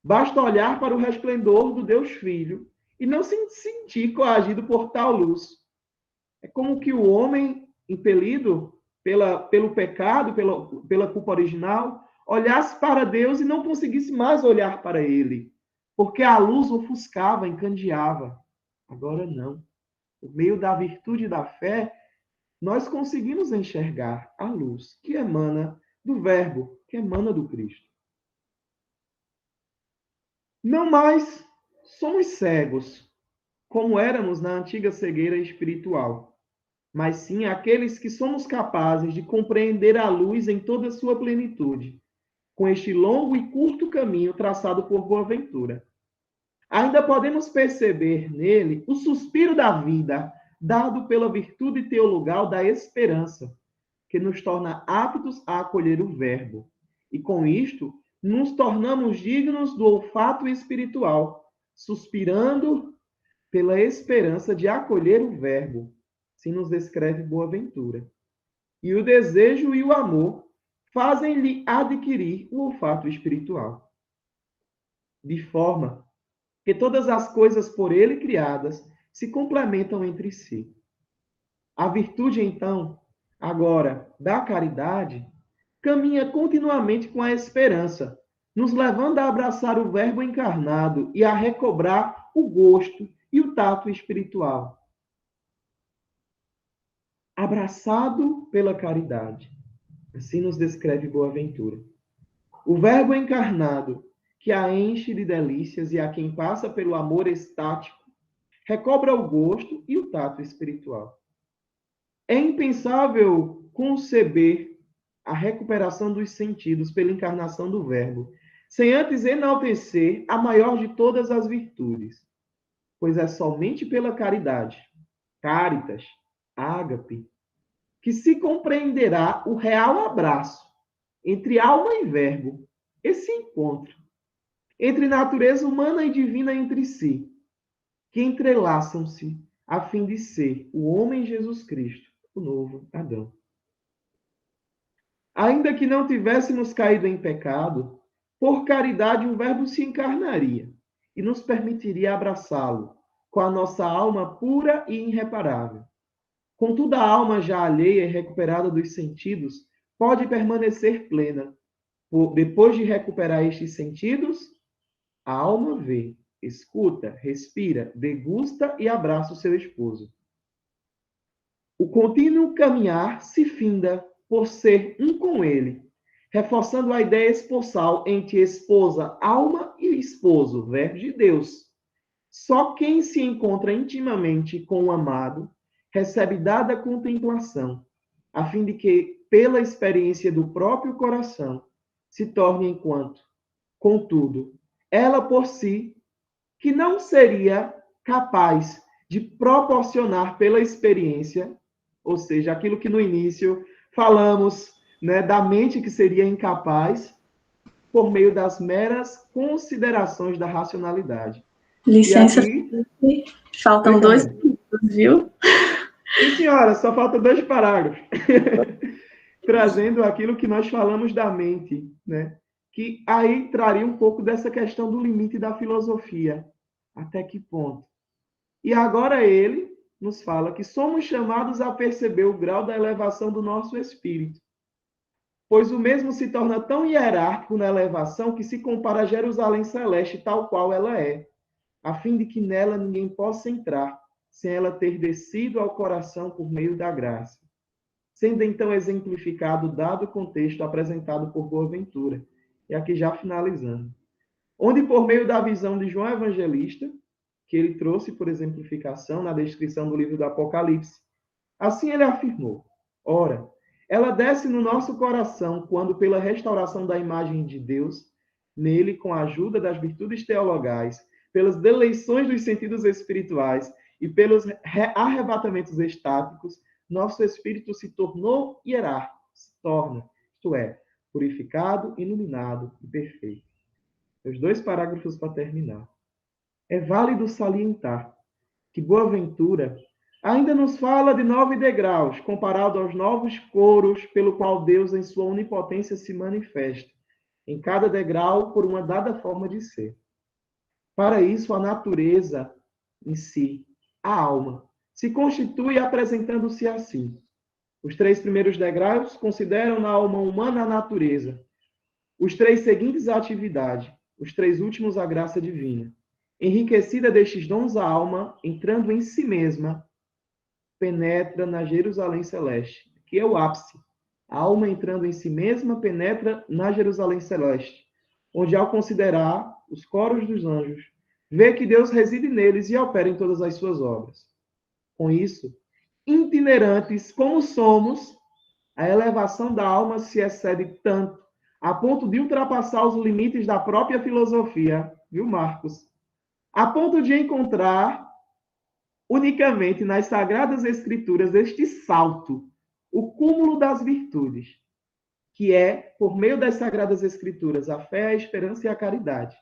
[SPEAKER 3] Basta olhar para o resplendor do Deus Filho e não se sentir coagido por tal luz. É como que o homem, impelido pelo pecado, pela culpa original, olhasse para Deus e não conseguisse mais olhar para ele, porque a luz ofuscava, encandeava. Agora não. Por meio da virtude da fé, nós conseguimos enxergar a luz que emana do Verbo, que emana do Cristo. Não mais somos cegos, como éramos na antiga cegueira espiritual, mas sim aqueles que somos capazes de compreender a luz em toda a sua plenitude, com este longo e curto caminho traçado por Boaventura. Ainda podemos perceber nele o suspiro da vida, dado pela virtude teologal da esperança, que nos torna aptos a acolher o Verbo. E com isto, nos tornamos dignos do olfato espiritual, suspirando pela esperança de acolher o Verbo, assim nos descreve Boaventura. E o desejo e o amor fazem-lhe adquirir o olfato espiritual. De forma que todas as coisas por ele criadas se complementam entre si. A virtude, então, agora, da caridade, caminha continuamente com a esperança, nos levando a abraçar o Verbo encarnado e a recobrar o gosto e o tato espiritual. Abraçado pela caridade. Assim nos descreve Boaventura. O Verbo encarnado, que a enche de delícias e a quem passa pelo amor estático, recobra o gosto e o tato espiritual. É impensável conceber a recuperação dos sentidos pela encarnação do Verbo, sem antes enaltecer a maior de todas as virtudes, pois é somente pela caridade, caritas, ágape, que se compreenderá o real abraço entre alma e Verbo, esse encontro entre natureza humana e divina entre si, que entrelaçam-se a fim de ser o homem Jesus Cristo, o novo Adão. Ainda que não tivéssemos caído em pecado, por caridade o Verbo se encarnaria e nos permitiria abraçá-lo com a nossa alma pura e irreparável. Contudo, a alma já alheia e recuperada dos sentidos pode permanecer plena. Depois de recuperar estes sentidos, a alma vê, escuta, respira, degusta e abraça o seu esposo. O contínuo caminhar se finda por ser um com ele, reforçando a ideia esponsal entre esposa, alma e esposo, Verbo de Deus. Só quem se encontra intimamente com o amado recebe dada contemplação, a fim de que, pela experiência do próprio coração, se torne enquanto, contudo, ela por si, que não seria capaz de proporcionar pela experiência, ou seja, aquilo que no início falamos, né, da mente que seria incapaz, por meio das meras considerações da racionalidade.
[SPEAKER 2] Licença,
[SPEAKER 3] aqui...
[SPEAKER 2] faltam 2 minutos, viu?
[SPEAKER 3] Sim, senhora, só falta 2 parágrafos. Trazendo aquilo que nós falamos da mente, né? Que aí traria um pouco dessa questão do limite da filosofia. Até que ponto? E agora ele nos fala que somos chamados a perceber o grau da elevação do nosso espírito, pois o mesmo se torna tão hierárquico na elevação que se compara a Jerusalém celeste tal qual ela é, a fim de que nela ninguém possa entrar, sem ela ter descido ao coração por meio da graça. Sendo então exemplificado dado o contexto apresentado por Boaventura, e aqui já finalizando, onde por meio da visão de João Evangelista, que ele trouxe por exemplificação na descrição do livro do Apocalipse, assim ele afirmou: ora, ela desce no nosso coração quando, pela restauração da imagem de Deus, nele, com a ajuda das virtudes teologais, pelas deleições dos sentidos espirituais e pelos arrebatamentos estáticos, nosso espírito se tornou hierárquico, se torna, isto é, purificado, iluminado e perfeito. Os 2 parágrafos para terminar. É válido salientar que Boaventura ainda nos fala de 9 degraus, comparado aos 9 coros pelo qual Deus, em sua onipotência, se manifesta, em cada degrau por uma dada forma de ser. Para isso, a natureza em si, a alma, se constitui apresentando-se assim. Os 3 primeiros degraus consideram na alma humana a natureza, os 3 seguintes a atividade, os 3 últimos a graça divina. Enriquecida destes dons, a alma, entrando em si mesma, penetra na Jerusalém celeste, que é o ápice. A alma, entrando em si mesma, penetra na Jerusalém celeste, onde, ao considerar os coros dos anjos, vê que Deus reside neles e opera em todas as suas obras. Com isso, itinerantes como somos, a elevação da alma se excede tanto, a ponto de ultrapassar os limites da própria filosofia, viu, Marcos? A ponto de encontrar unicamente nas Sagradas Escrituras este salto, o cúmulo das virtudes, que é, por meio das Sagradas Escrituras, a fé, a esperança e a caridade.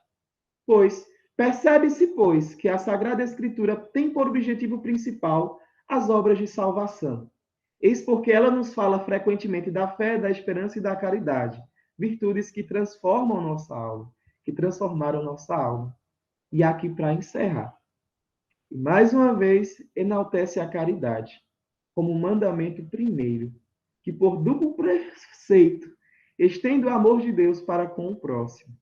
[SPEAKER 3] Pois, percebe-se, pois, que a Sagrada Escritura tem por objetivo principal as obras de salvação. Eis porque ela nos fala frequentemente da fé, da esperança e da caridade, virtudes que transformam nossa alma, que transformaram nossa alma. E aqui para encerrar. E mais uma vez, enaltece a caridade como mandamento primeiro, que por duplo preceito estende o amor de Deus para com o próximo.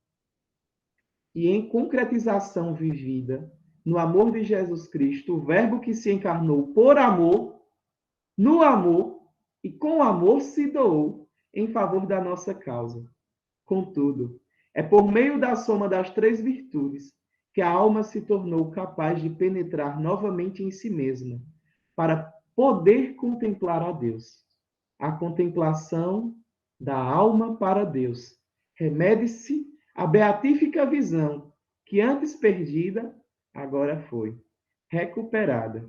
[SPEAKER 3] E em concretização vivida no amor de Jesus Cristo, o Verbo que se encarnou por amor, no amor e com amor se doou em favor da nossa causa. Contudo, é por meio da soma das 3 virtudes que a alma se tornou capaz de penetrar novamente em si mesma, para poder contemplar a Deus. A contemplação da alma para Deus remede-se à beatífica visão que antes perdida, agora foi recuperada,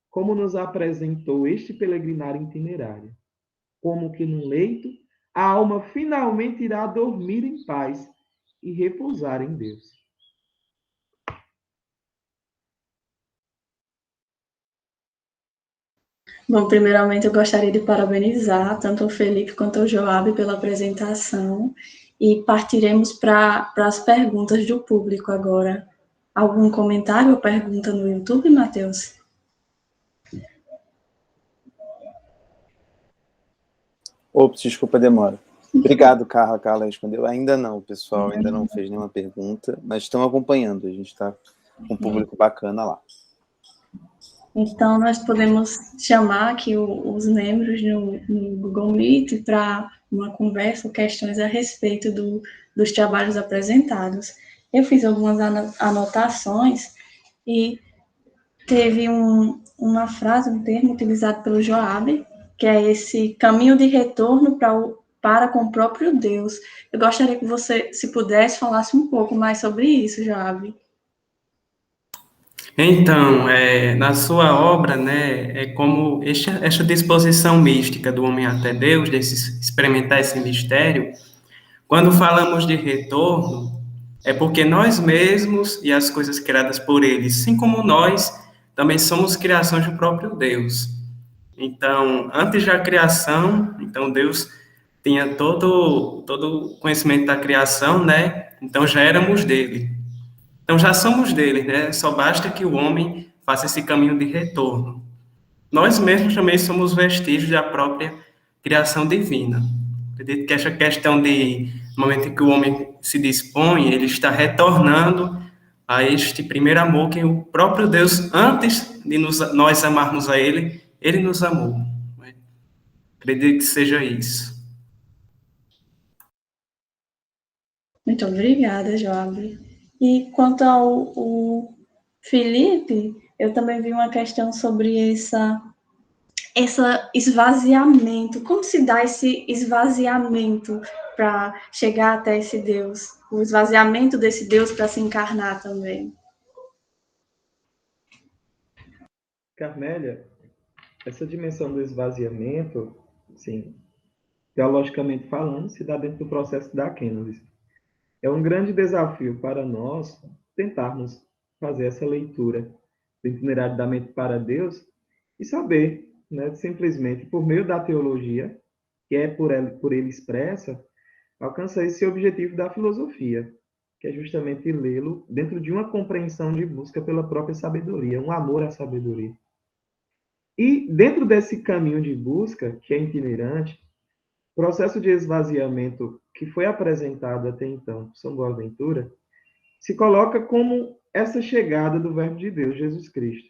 [SPEAKER 3] como nos apresentou este peregrinário itinerário. Como que num leito, a alma finalmente irá dormir em paz e repousar em Deus.
[SPEAKER 2] Bom, primeiramente eu gostaria de parabenizar tanto o Felipe quanto o Joab pela apresentação e partiremos para as perguntas do público agora. Algum comentário ou pergunta no YouTube, Matheus?
[SPEAKER 1] Ops, desculpa a demora. Obrigado, Carla. Carla respondeu. Ainda não, o pessoal ainda não fez nenhuma pergunta, mas estão acompanhando. A gente está com um público bacana lá.
[SPEAKER 2] Então, nós podemos chamar aqui os membros no Google Meet para uma conversa ou questões a respeito dos trabalhos apresentados. Eu fiz algumas anotações e teve uma frase, um termo utilizado pelo Joab, que é esse caminho de retorno para com o próprio Deus. Eu gostaria que você, se pudesse, falasse um pouco mais sobre isso, Joab.
[SPEAKER 4] Então, na sua obra, né, é como esta disposição mística do homem até Deus, de experimentar esse mistério. Quando falamos de retorno, é porque nós mesmos e as coisas criadas por Ele, assim como nós, também somos criações do próprio Deus. Então, antes da criação, então Deus tinha todo o conhecimento da criação, né? Então já éramos dele. Então já somos dele, né? Só basta que o homem faça esse caminho de retorno. Nós mesmos também somos vestígios da própria criação divina. Acredito que essa questão de no momento em que o homem se dispõe, ele está retornando a este primeiro amor que o próprio Deus, antes de nós amarmos a ele nos amou. Acredito que seja isso.
[SPEAKER 2] Muito obrigada, Joab. E quanto ao Felipe, eu também vi uma questão sobre esse esvaziamento. Como se dá esse esvaziamento para chegar até esse Deus? O esvaziamento desse Deus para se encarnar também.
[SPEAKER 3] Carmélia, essa dimensão do esvaziamento, sim, teologicamente falando, se dá dentro do processo da kênose. É um grande desafio para nós tentarmos fazer essa leitura do itinerário da mente para Deus e saber, né, simplesmente por meio da teologia, que é por ele expressa, alcançar esse objetivo da filosofia, que é justamente lê-lo dentro de uma compreensão de busca pela própria sabedoria, um amor à sabedoria. E dentro desse caminho de busca, que é itinerante, o processo de esvaziamento que foi apresentado até então por São Boaventura se coloca como essa chegada do Verbo de Deus, Jesus Cristo.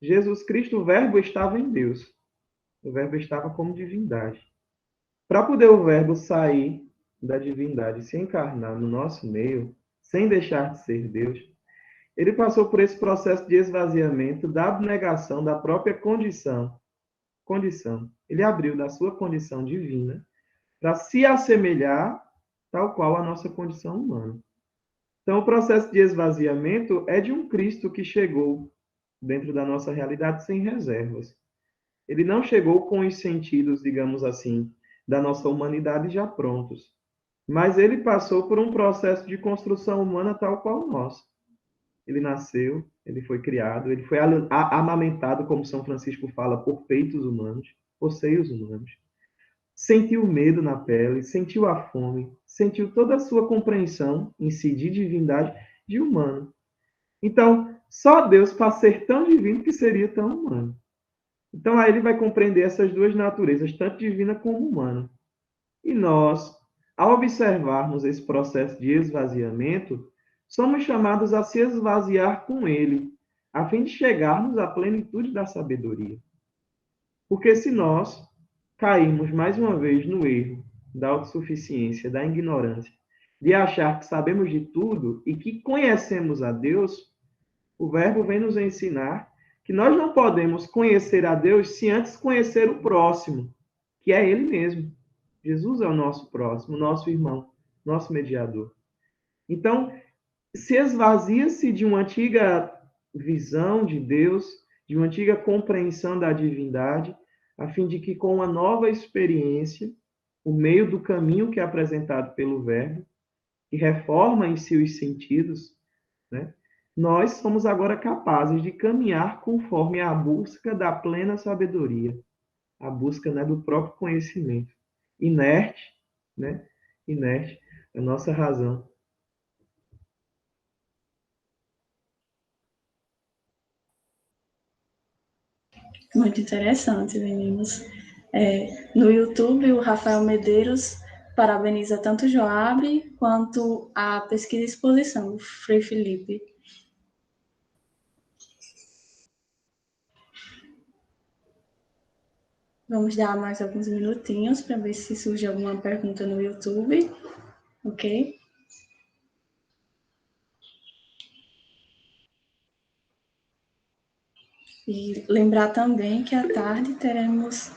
[SPEAKER 3] Jesus Cristo, o Verbo estava em Deus. O Verbo estava como divindade. Para poder o Verbo sair da divindade e se encarnar no nosso meio, sem deixar de ser Deus, ele passou por esse processo de esvaziamento, da abnegação da própria condição. Ele abriu da sua condição divina para se assemelhar tal qual a nossa condição humana. Então, o processo de esvaziamento é de um Cristo que chegou dentro da nossa realidade sem reservas. Ele não chegou com os sentidos, digamos assim, da nossa humanidade já prontos, mas ele passou por um processo de construção humana tal qual nós. Ele nasceu, ele foi criado, ele foi amamentado, como São Francisco fala, por peitos humanos, por seios humanos. Sentiu medo na pele, sentiu a fome, sentiu toda a sua compreensão em si de divindade de humano. Então, só Deus para ser tão divino que seria tão humano. Então, aí ele vai compreender essas duas naturezas, tanto divina como humana. E nós, ao observarmos esse processo de esvaziamento, somos chamados a se esvaziar com ele, a fim de chegarmos à plenitude da sabedoria. Porque se nós caímos mais uma vez no erro da autossuficiência, da ignorância, de achar que sabemos de tudo e que conhecemos a Deus, o Verbo vem nos ensinar que nós não podemos conhecer a Deus se antes conhecer o próximo, que é Ele mesmo. Jesus é o nosso próximo, nosso irmão, nosso mediador. Então, se esvazia-se de uma antiga visão de Deus, de uma antiga compreensão da divindade, a fim de que, com uma nova experiência, o meio do caminho que é apresentado pelo Verbo, que reforma em si os sentidos, né? Nós somos agora capazes de caminhar conforme a busca da plena sabedoria, a busca, né, do próprio conhecimento. Inerte, né? Inerte, a nossa razão.
[SPEAKER 2] Muito interessante, meninos. No YouTube, o Rafael Medeiros parabeniza tanto o Joab quanto a pesquisa e exposição, o Frei Felipe. Vamos dar mais alguns minutinhos para ver se surge alguma pergunta no YouTube, ok? E lembrar também que à tarde teremos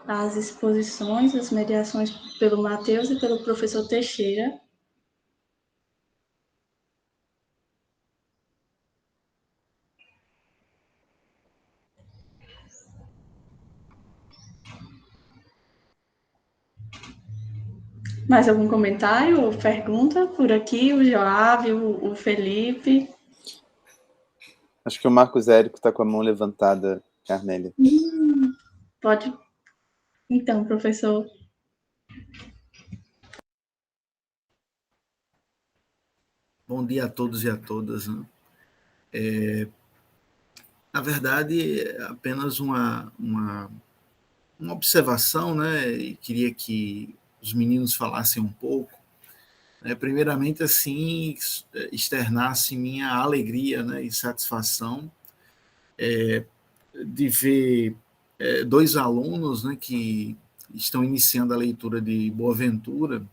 [SPEAKER 2] as exposições, as mediações pelo Matheus e pelo professor Teixeira. Mais algum comentário ou pergunta por aqui? O Joab, o Felipe?
[SPEAKER 1] Acho que o Marcos Érico está com a mão levantada, Carmélia.
[SPEAKER 2] Pode. Então, professor.
[SPEAKER 5] Bom dia a todos e a todas. Né? Na verdade, é apenas uma observação, né? E queria que os meninos falassem um pouco. Primeiramente, assim, externasse minha alegria, né, e satisfação de ver dois alunos, né, que estão iniciando a leitura de Boaventura,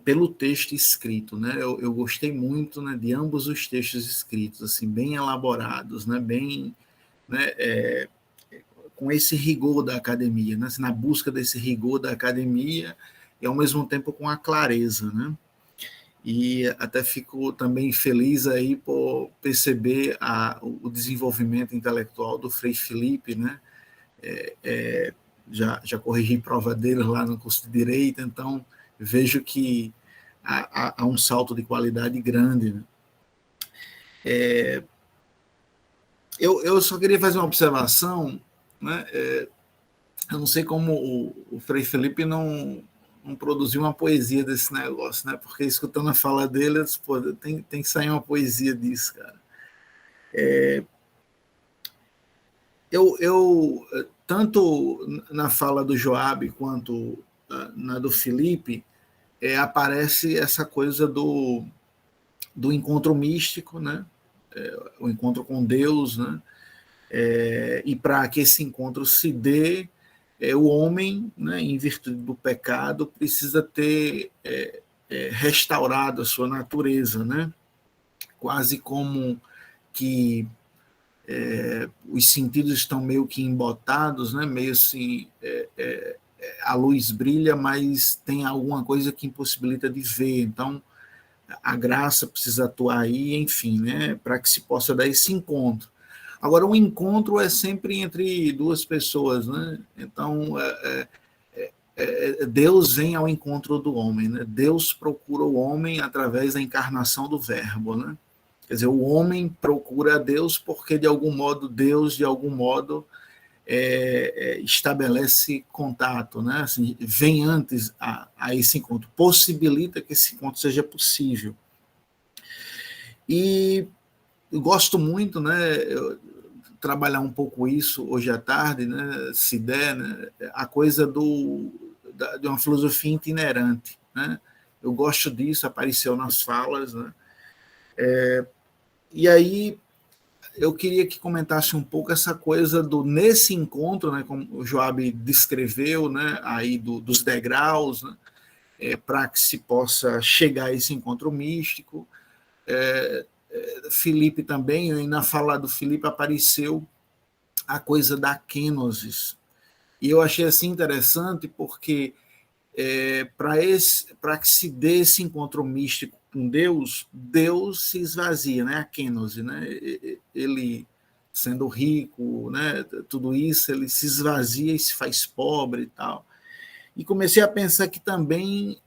[SPEAKER 5] pelo texto escrito, né? Eu gostei muito, né, de ambos os textos escritos, assim, bem elaborados, né, bem, né, com esse rigor da academia, né, assim, na busca desse rigor da academia e ao mesmo tempo com a clareza, né? E até fico também feliz aí por perceber o desenvolvimento intelectual do Frei Felipe, né? Já corrigi prova dele lá no curso de Direito, então vejo que há um salto de qualidade grande. Né? Eu só queria fazer uma observação, né? Eu não sei como o Frei Felipe não produziu uma poesia desse negócio, né? Porque escutando a fala dele, eu disse, pô, tem que sair uma poesia disso, cara. Eu tanto na fala do Joabe quanto na do Felipe, aparece essa coisa do encontro místico, né? O encontro com Deus, né? E para que esse encontro se dê, o homem, né, em virtude do pecado, precisa ter restaurado a sua natureza, né? Quase como que os sentidos estão meio que embotados, né? Meio assim, a luz brilha, mas tem alguma coisa que impossibilita de ver. Então, a graça precisa atuar aí, enfim, né? Para que se possa dar esse encontro. Agora, o encontro é sempre entre duas pessoas, né? Então, Deus vem ao encontro do homem, né? Deus procura o homem através da encarnação do Verbo, né? Quer dizer, o homem procura a Deus porque, de algum modo, Deus, de algum modo, estabelece contato, né? Assim, vem antes a esse encontro, possibilita que esse encontro seja possível. E eu gosto muito, né, trabalhar um pouco isso hoje à tarde, né, se der, né, a coisa de uma filosofia itinerante, né? Eu gosto disso, apareceu nas falas, né? E aí eu queria que comentasse um pouco essa coisa nesse encontro, né, como o Joabe descreveu, né, aí dos degraus, né, para que se possa chegar a esse encontro místico. Felipe também, e na fala do Felipe apareceu a coisa da kenosis. E eu achei assim interessante porque para que se dê esse encontro místico com Deus, Deus se esvazia, né? A kenosis, né? Ele sendo rico, né? Tudo isso, ele se esvazia e se faz pobre e tal. E comecei a pensar que também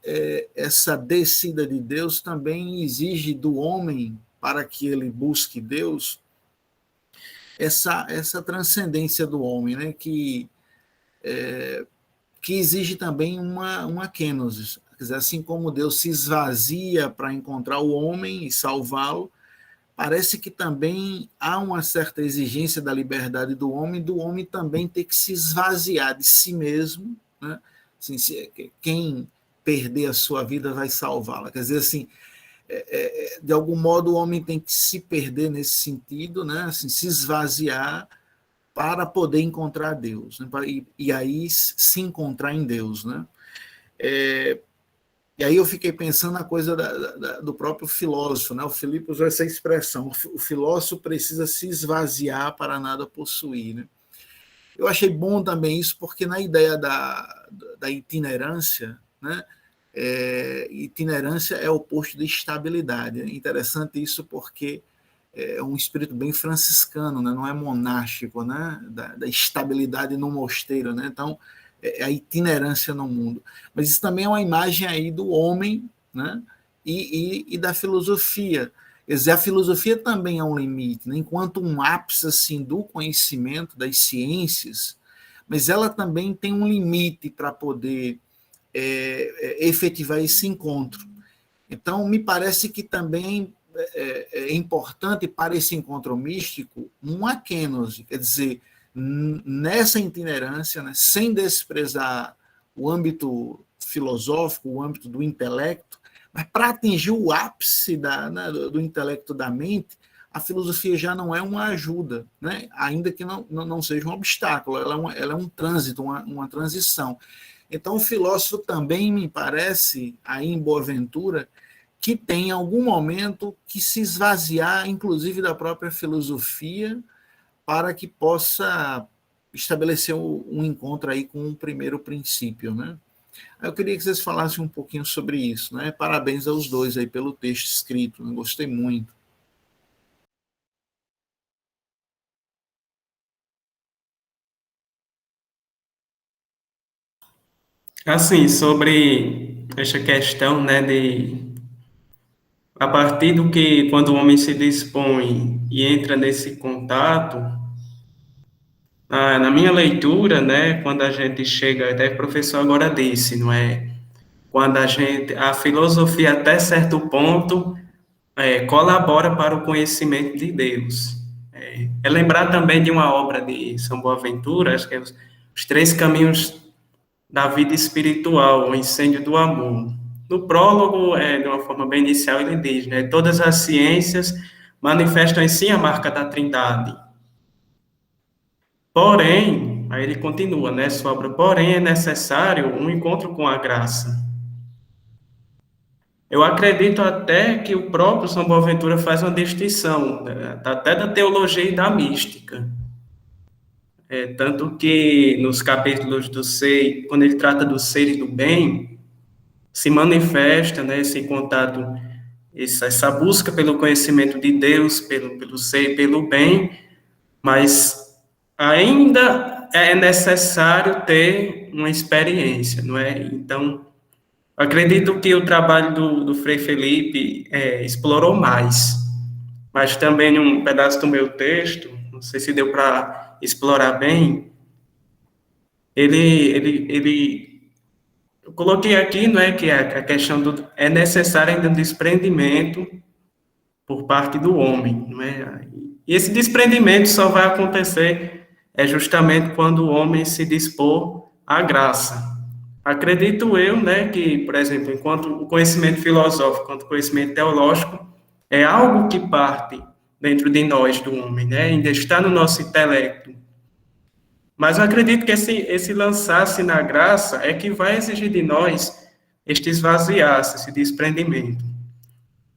[SPEAKER 5] essa descida de Deus também exige do homem, para que ele busque Deus, essa transcendência do homem, né? Que exige também uma kenosis. Quer dizer, assim como Deus se esvazia para encontrar o homem e salvá-lo, parece que também há uma certa exigência da liberdade do homem também ter que se esvaziar de si mesmo, né? Assim, quem perder a sua vida vai salvá-la. Quer dizer, assim, de algum modo o homem tem que se perder nesse sentido, né? Assim, se esvaziar para poder encontrar Deus, né? E aí se encontrar em Deus, né? E aí eu fiquei pensando na coisa do próprio filósofo, né? O Felipe usou essa expressão, o filósofo precisa se esvaziar para nada possuir, né? Eu achei bom também isso, porque na ideia da itinerância, né? Itinerância é o oposto de estabilidade. É interessante isso porque é um espírito bem franciscano, né? Não é monástico, né? Da estabilidade no mosteiro, né? Então, é a itinerância no mundo. Mas isso também é uma imagem aí do homem, né? E da filosofia. Quer dizer, a filosofia também é um limite, né? Enquanto um ápice assim, do conhecimento, das ciências, mas ela também tem um limite para poder efetivar esse encontro. Então, me parece que também é importante para esse encontro místico uma kênose, quer dizer, nessa itinerância, né, sem desprezar o âmbito filosófico, o âmbito do intelecto, mas para atingir o ápice do intelecto da mente, a filosofia já não é uma ajuda, né? Ainda que não seja um obstáculo, ela é um trânsito, uma transição. Então, o filósofo também me parece, aí em Boaventura, que tem em algum momento que se esvaziar, inclusive da própria filosofia, para que possa estabelecer um encontro aí com um primeiro princípio, né? Eu queria que vocês falassem um pouquinho sobre isso, né? Parabéns aos dois aí pelo texto escrito, né? Gostei muito.
[SPEAKER 4] Assim, sobre esta questão, né, a partir do que, quando o homem se dispõe e entra nesse contato, na minha leitura, né, quando a gente chega, até o professor agora disse, não é? Quando a filosofia, até certo ponto, colabora para o conhecimento de Deus. É lembrar também de uma obra de São Boaventura, acho que é os Três Caminhos da Vida Espiritual, o Incêndio do Amor. No prólogo, de uma forma bem inicial, ele diz, né, todas as ciências manifestam em si a marca da Trindade. Porém, aí ele continua, né, sua obra, porém é necessário um encontro com a graça. Eu acredito até que o próprio São Boaventura faz uma distinção, né, até da teologia e da mística. Tanto que nos capítulos do ser, quando ele trata do ser e do bem, se manifesta, né, esse contato, essa busca pelo conhecimento de Deus, pelo ser, pelo bem, mas ainda é necessário ter uma experiência, não é? Então, acredito que o trabalho do Frei Felipe explorou mais, mas também um pedaço do meu texto, não sei se deu para explorar bem, eu coloquei aqui, não é, que a questão é necessário ainda um desprendimento por parte do homem, não é? E esse desprendimento só vai acontecer justamente quando o homem se dispor à graça. Acredito eu, né, que, por exemplo, enquanto o conhecimento filosófico, enquanto o conhecimento teológico é algo que parte dentro de nós, do homem, né, ainda está no nosso intelecto. Mas eu acredito que esse lançar-se na graça é que vai exigir de nós este esvaziar-se, esse desprendimento.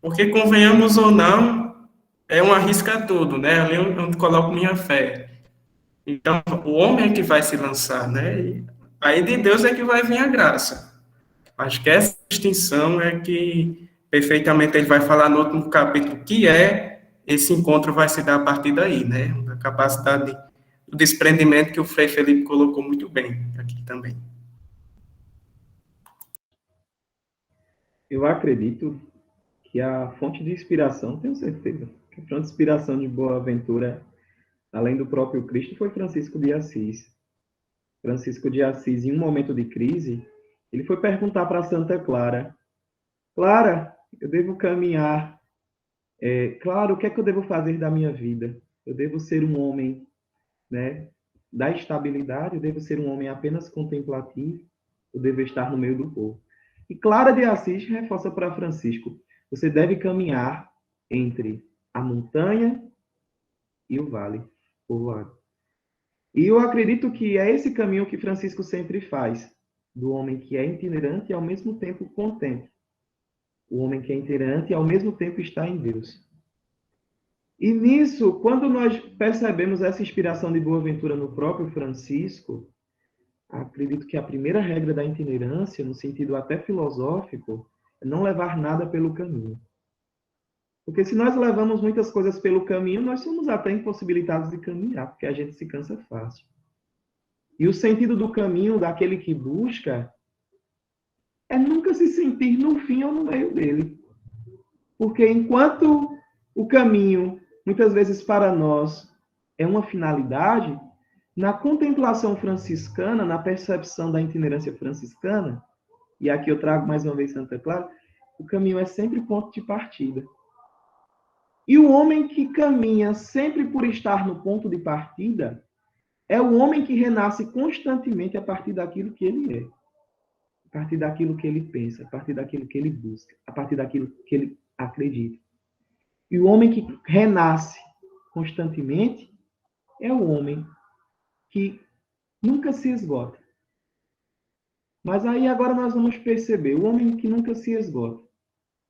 [SPEAKER 4] Porque, convenhamos ou não, é um arrisca tudo, né? Ali eu coloco minha fé. Então, o homem é que vai se lançar, né? E aí de Deus é que vai vir a graça. Acho que essa distinção é que perfeitamente ele vai falar no último capítulo, que esse encontro vai se dar a partir daí, né? A capacidade do desprendimento que o Frei Felipe colocou muito bem aqui também.
[SPEAKER 3] Eu acredito que a fonte de inspiração, tenho certeza, que a fonte de inspiração de Boaventura, além do próprio Cristo, foi Francisco de Assis. Francisco de Assis, em um momento de crise, ele foi perguntar para Santa Clara: Clara, eu devo caminhar, Clara, o que é que eu devo fazer da minha vida? Eu devo ser um homem, né, da estabilidade, eu devo ser um homem apenas contemplativo, eu devo estar no meio do povo. E Clara de Assis reforça para Francisco: você deve caminhar entre a montanha e o vale povoado. E eu acredito que é esse caminho que Francisco sempre faz, do homem que é itinerante e ao mesmo tempo contempla. O homem que é itinerante e ao mesmo tempo está em Deus. E nisso, quando nós percebemos essa inspiração de Boaventura no próprio Francisco, acredito que a primeira regra da itinerância, no sentido até filosófico, é não levar nada pelo caminho. Porque se nós levamos muitas coisas pelo caminho, nós somos até impossibilitados de caminhar, porque a gente se cansa fácil. E o sentido do caminho daquele que busca é nunca se sentir no fim ou no meio dele. Porque enquanto o caminho, muitas vezes para nós, é uma finalidade, na contemplação franciscana, na percepção da itinerância franciscana, e aqui eu trago mais uma vez Santa Clara, o caminho é sempre ponto de partida. E o homem que caminha sempre por estar no ponto de partida é o homem que renasce constantemente a partir daquilo que ele é, a partir daquilo que ele pensa, a partir daquilo que ele busca, a partir daquilo que ele acredita. E o homem que renasce constantemente é o homem que nunca se esgota. Mas aí agora nós vamos perceber, o homem que nunca se esgota,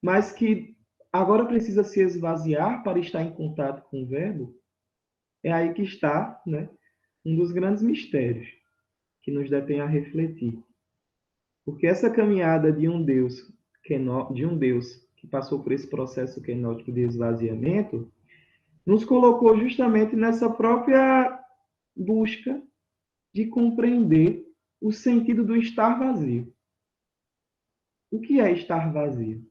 [SPEAKER 3] mas que agora precisa se esvaziar para estar em contato com o Verbo, é aí que está, né, um dos grandes mistérios que nos detém a refletir. Porque essa caminhada de um Deus que passou por esse processo kenótico de esvaziamento, nos colocou justamente nessa própria busca de compreender o sentido do estar vazio. O que é estar vazio?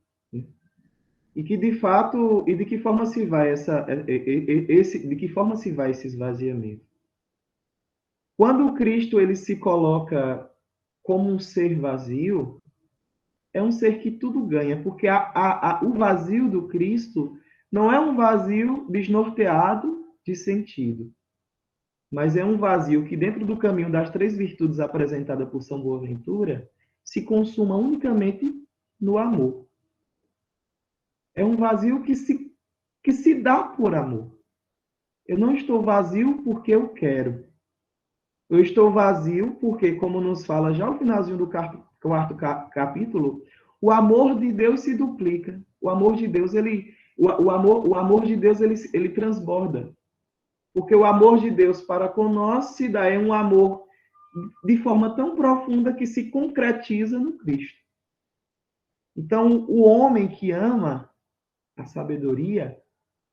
[SPEAKER 3] E que de fato, e de que forma se vai de que forma se vai esse esvaziamento? Quando o Cristo ele se coloca como um ser vazio, é um ser que tudo ganha, porque o vazio do Cristo não é um vazio desnorteado de sentido, mas é um vazio que, dentro do caminho das 3 virtudes apresentadas por São Boaventura, se consuma unicamente no amor. É um vazio que se dá por amor. Eu não estou vazio porque eu quero. Eu estou vazio porque, como nos fala já o finalzinho do 4º capítulo, o amor de Deus se duplica. O amor de Deus, ele transborda. Porque o amor de Deus para conosco se dá um amor de forma tão profunda que se concretiza no Cristo. Então, o homem que ama a sabedoria,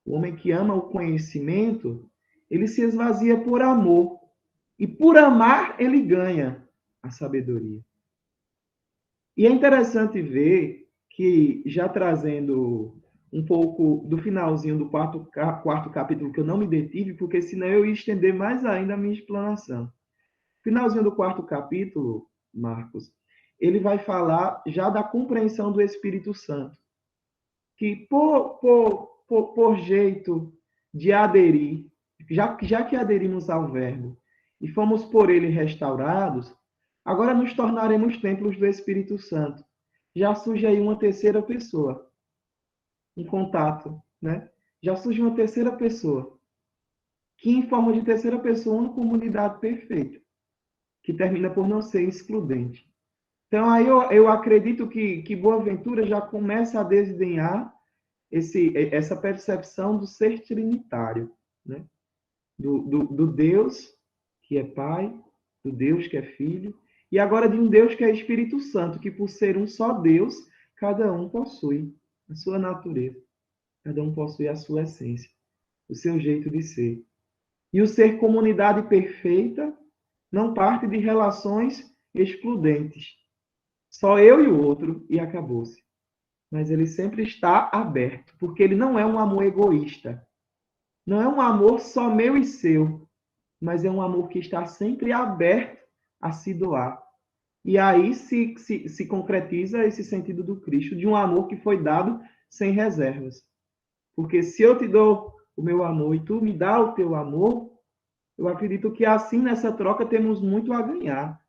[SPEAKER 3] o homem que ama o conhecimento, ele se esvazia por amor. E por amar, ele ganha a sabedoria. E é interessante ver que, já trazendo um pouco do finalzinho do quarto capítulo, que eu não me detive, porque senão eu ia estender mais ainda a minha explanação. Finalzinho do 4º capítulo, Marcos, ele vai falar já da compreensão do Espírito Santo. Que por jeito de aderir, já que aderimos ao Verbo e fomos por ele restaurados, agora nos tornaremos templos do Espírito Santo. Já surge aí uma terceira pessoa, em contato, né? Já surge uma terceira pessoa, que em forma de terceira pessoa, uma comunidade perfeita, que termina por não ser excludente. Então, aí eu acredito que Boaventura já começa a desdenhar essa percepção do ser trinitário, né? Do Deus que é Pai, do Deus que é Filho, e agora de um Deus que é Espírito Santo, que por ser um só Deus, cada um possui a sua natureza, cada um possui a sua essência, o seu jeito de ser. E o ser comunidade perfeita não parte de relações excludentes. Só eu e o outro, e acabou-se. Mas ele sempre está aberto, porque ele não é um amor egoísta. Não é um amor só meu e seu, mas é um amor que está sempre aberto a se doar. E aí se concretiza esse sentido do Cristo, de um amor que foi dado sem reservas. Porque se eu te dou o meu amor e tu me dá o teu amor, eu acredito que assim nessa troca temos muito a ganhar.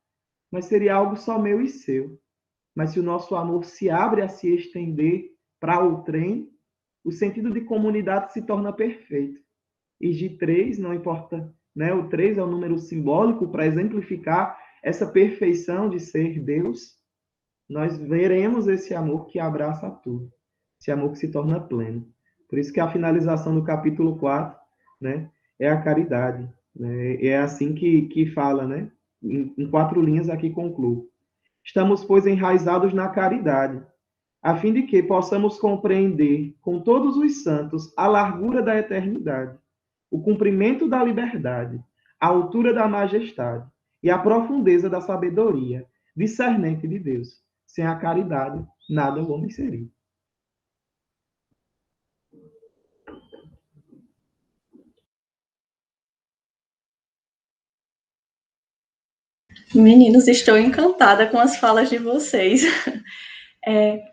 [SPEAKER 3] Mas seria algo só meu e seu. Mas se o nosso amor se abre a se estender para outrem, o sentido de comunidade se torna perfeito. E de 3, não importa, né? O 3 é um número simbólico para exemplificar essa perfeição de ser Deus. Nós veremos esse amor que abraça tudo, esse amor que se torna pleno. Por isso que a finalização do capítulo 4, né, é a caridade. Né? É assim que fala, né? Em 4 linhas aqui concluo. Estamos, pois, enraizados na caridade, a fim de que possamos compreender com todos os santos a largura da eternidade, o comprimento da liberdade, a altura da majestade e a profundeza da sabedoria, discernente de Deus. Sem a caridade, nada o homem seria.
[SPEAKER 2] Meninos, estou encantada com as falas de vocês.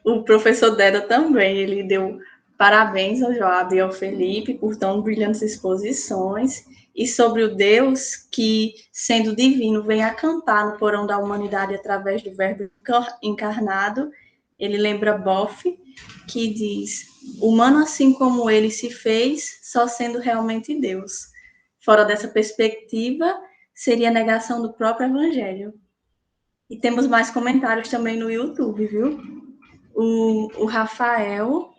[SPEAKER 2] O professor Deda também, ele deu parabéns ao Joab e ao Felipe por tão brilhantes exposições, e sobre o Deus que, sendo divino, vem acampar no porão da humanidade através do Verbo encarnado. Ele lembra Boff, que diz: humano assim como ele se fez, só sendo realmente Deus. Fora dessa perspectiva, seria a negação do próprio Evangelho. E temos mais comentários também no YouTube, viu? O Rafael,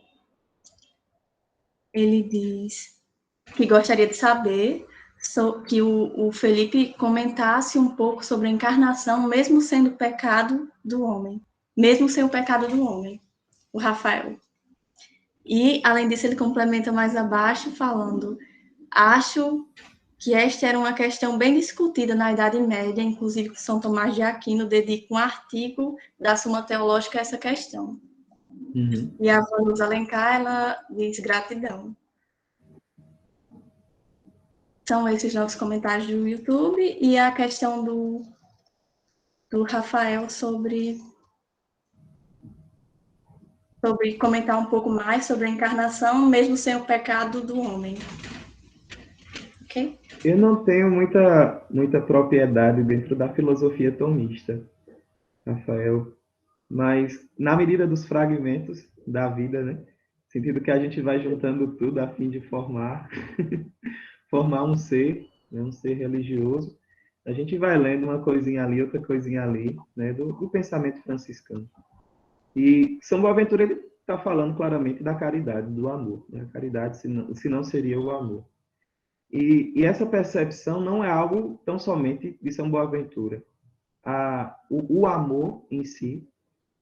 [SPEAKER 2] ele diz que gostaria de saber que o Felipe comentasse um pouco sobre a encarnação, mesmo sendo o pecado do homem. Mesmo sem o pecado do homem, o Rafael. E, além disso, ele complementa mais abaixo, falando: acho que esta era uma questão bem discutida na Idade Média, inclusive que São Tomás de Aquino dedica um artigo da Suma Teológica a essa questão.
[SPEAKER 3] Uhum.
[SPEAKER 2] E a Vanusa Alencar, ela diz gratidão. São esses nossos comentários do YouTube, e a questão do Rafael sobre comentar um pouco mais sobre a encarnação, mesmo sem o pecado do homem. Ok?
[SPEAKER 3] Eu não tenho muita propriedade dentro da filosofia tomista, Rafael, mas na medida dos fragmentos da vida, né? No sentido que a gente vai juntando tudo a fim de formar um ser, né? Um ser religioso. A gente vai lendo uma coisinha ali, outra coisinha ali, né? Do pensamento franciscano. E São Boaventura ele está falando claramente da caridade, do amor. Né? A caridade, se não seria o amor. E essa percepção não é algo tão somente de São Boaventura. O amor em si,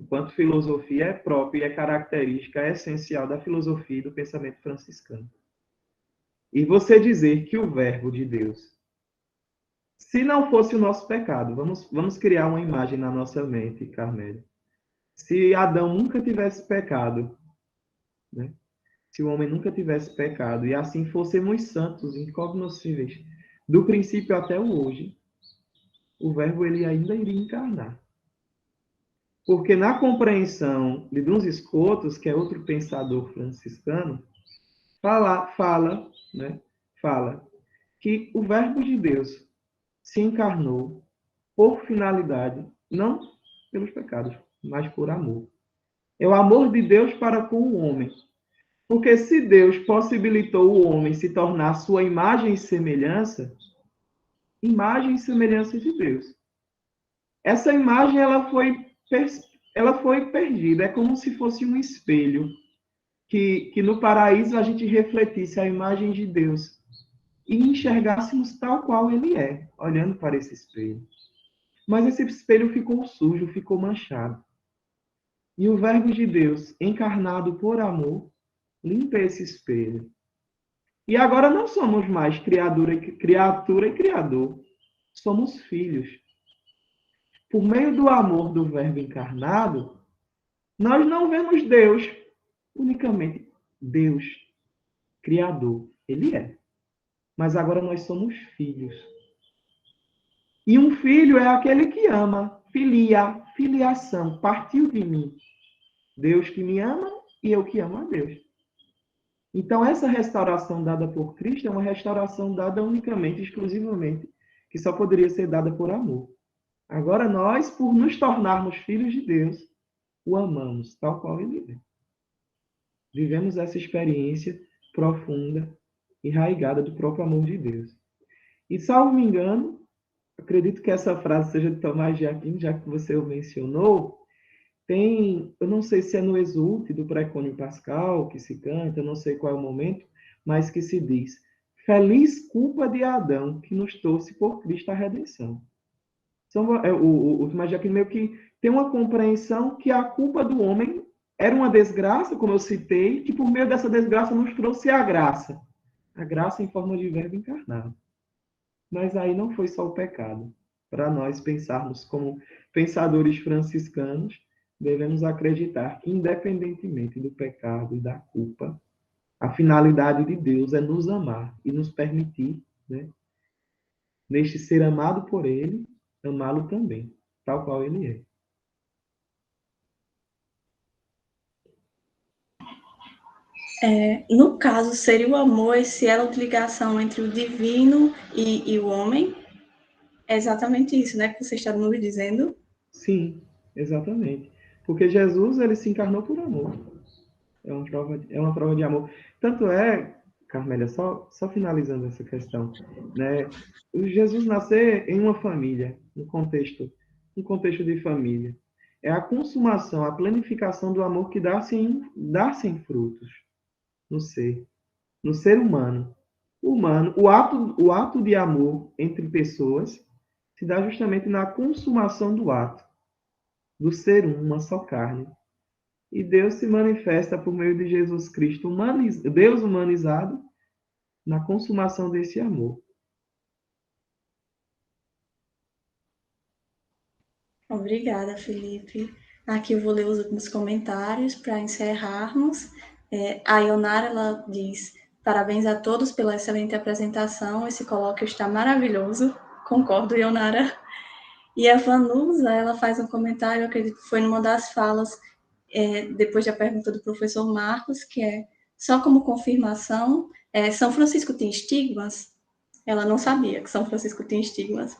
[SPEAKER 3] enquanto filosofia, é próprio e é característica, é essencial da filosofia e do pensamento franciscano. E você dizer que o Verbo de Deus, se não fosse o nosso pecado, vamos criar uma imagem na nossa mente, Carmélia. Se Adão nunca tivesse pecado, né? Se o homem nunca tivesse pecado, e assim fôssemos santos, incognoscíveis, do princípio até o hoje, o Verbo ele ainda iria encarnar. Porque na compreensão de Duns Scotus, que é outro pensador franciscano, fala que o Verbo de Deus se encarnou por finalidade, não pelos pecados, mas por amor. É o amor de Deus para com o homem. Porque se Deus possibilitou o homem se tornar sua imagem e semelhança de Deus. Essa imagem ela foi perdida. É como se fosse um espelho que no paraíso a gente refletisse a imagem de Deus e enxergássemos tal qual ele é, olhando para esse espelho. Mas esse espelho ficou sujo, ficou manchado. E o Verbo de Deus, encarnado por amor, limpa esse espelho. E agora não somos mais criatura e criador. Somos filhos. Por meio do amor do Verbo encarnado, nós não vemos Deus unicamente. Deus, Criador, Ele é. Mas agora nós somos filhos. E um filho é aquele que ama. Filiação, partiu de mim. Deus que me ama e eu que amo a Deus. Então, essa restauração dada por Cristo é uma restauração dada unicamente, exclusivamente, que só poderia ser dada por amor. Agora, nós, por nos tornarmos filhos de Deus, o amamos, tal qual ele é. Vivemos essa experiência profunda, enraigada do próprio amor de Deus. E, salvo me engano, acredito que essa frase seja de Tomás de Aquino, já que você o mencionou, eu não sei se é no Exulte do Precônio Pascal que se canta, eu não sei qual é o momento, mas que se diz: feliz culpa de Adão que nos trouxe por Cristo a redenção. O Tomás de Aquino meio que tem uma compreensão que a culpa do homem era uma desgraça, como eu citei, que por meio dessa desgraça nos trouxe a graça em forma de Verbo encarnado. Mas aí não foi só o pecado. Para nós pensarmos como pensadores franciscanos, devemos acreditar que, independentemente do pecado e da culpa, a finalidade de Deus é nos amar e nos permitir, né, neste ser amado por Ele, amá-lo também, tal qual Ele é.
[SPEAKER 2] No caso, seria o amor esse elo de ligação entre o divino e o homem? É exatamente isso, né, que você está nos dizendo?
[SPEAKER 3] Sim, exatamente. Porque Jesus, ele se encarnou por amor. É uma prova de amor. Tanto é, Carmélia, só finalizando essa questão, né? O Jesus nascer em uma família, um contexto de família, é a consumação, a planificação do amor que dá-se em frutos no ser humano. O ato de amor entre pessoas se dá justamente na consumação do ato, do ser uma só carne. E Deus se manifesta por meio de Jesus Cristo, Deus humanizado, na consumação desse amor.
[SPEAKER 2] Obrigada, Felipe. Aqui eu vou ler os últimos comentários para encerrarmos. A Ionara, ela diz: parabéns a todos pela excelente apresentação, esse colóquio está maravilhoso. Concordo, Ionara. E a Vanusa, ela faz um comentário, eu acredito que foi numa das falas, depois da pergunta do professor Marcos, que é, só como confirmação, São Francisco tem estigmas? Ela não sabia que São Francisco tem estigmas.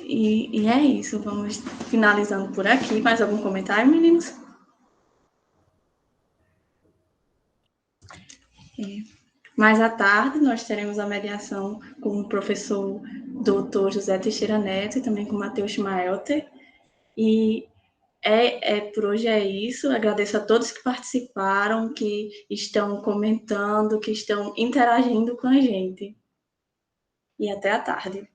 [SPEAKER 2] E é isso, vamos finalizando por aqui. Mais algum comentário, meninos? Mais à tarde, nós teremos a mediação com o professor Dr. José Teixeira Neto e também com o Matheus Schmaelter. E por hoje é isso. Agradeço a todos que participaram, que estão comentando, que estão interagindo com a gente. E até à tarde.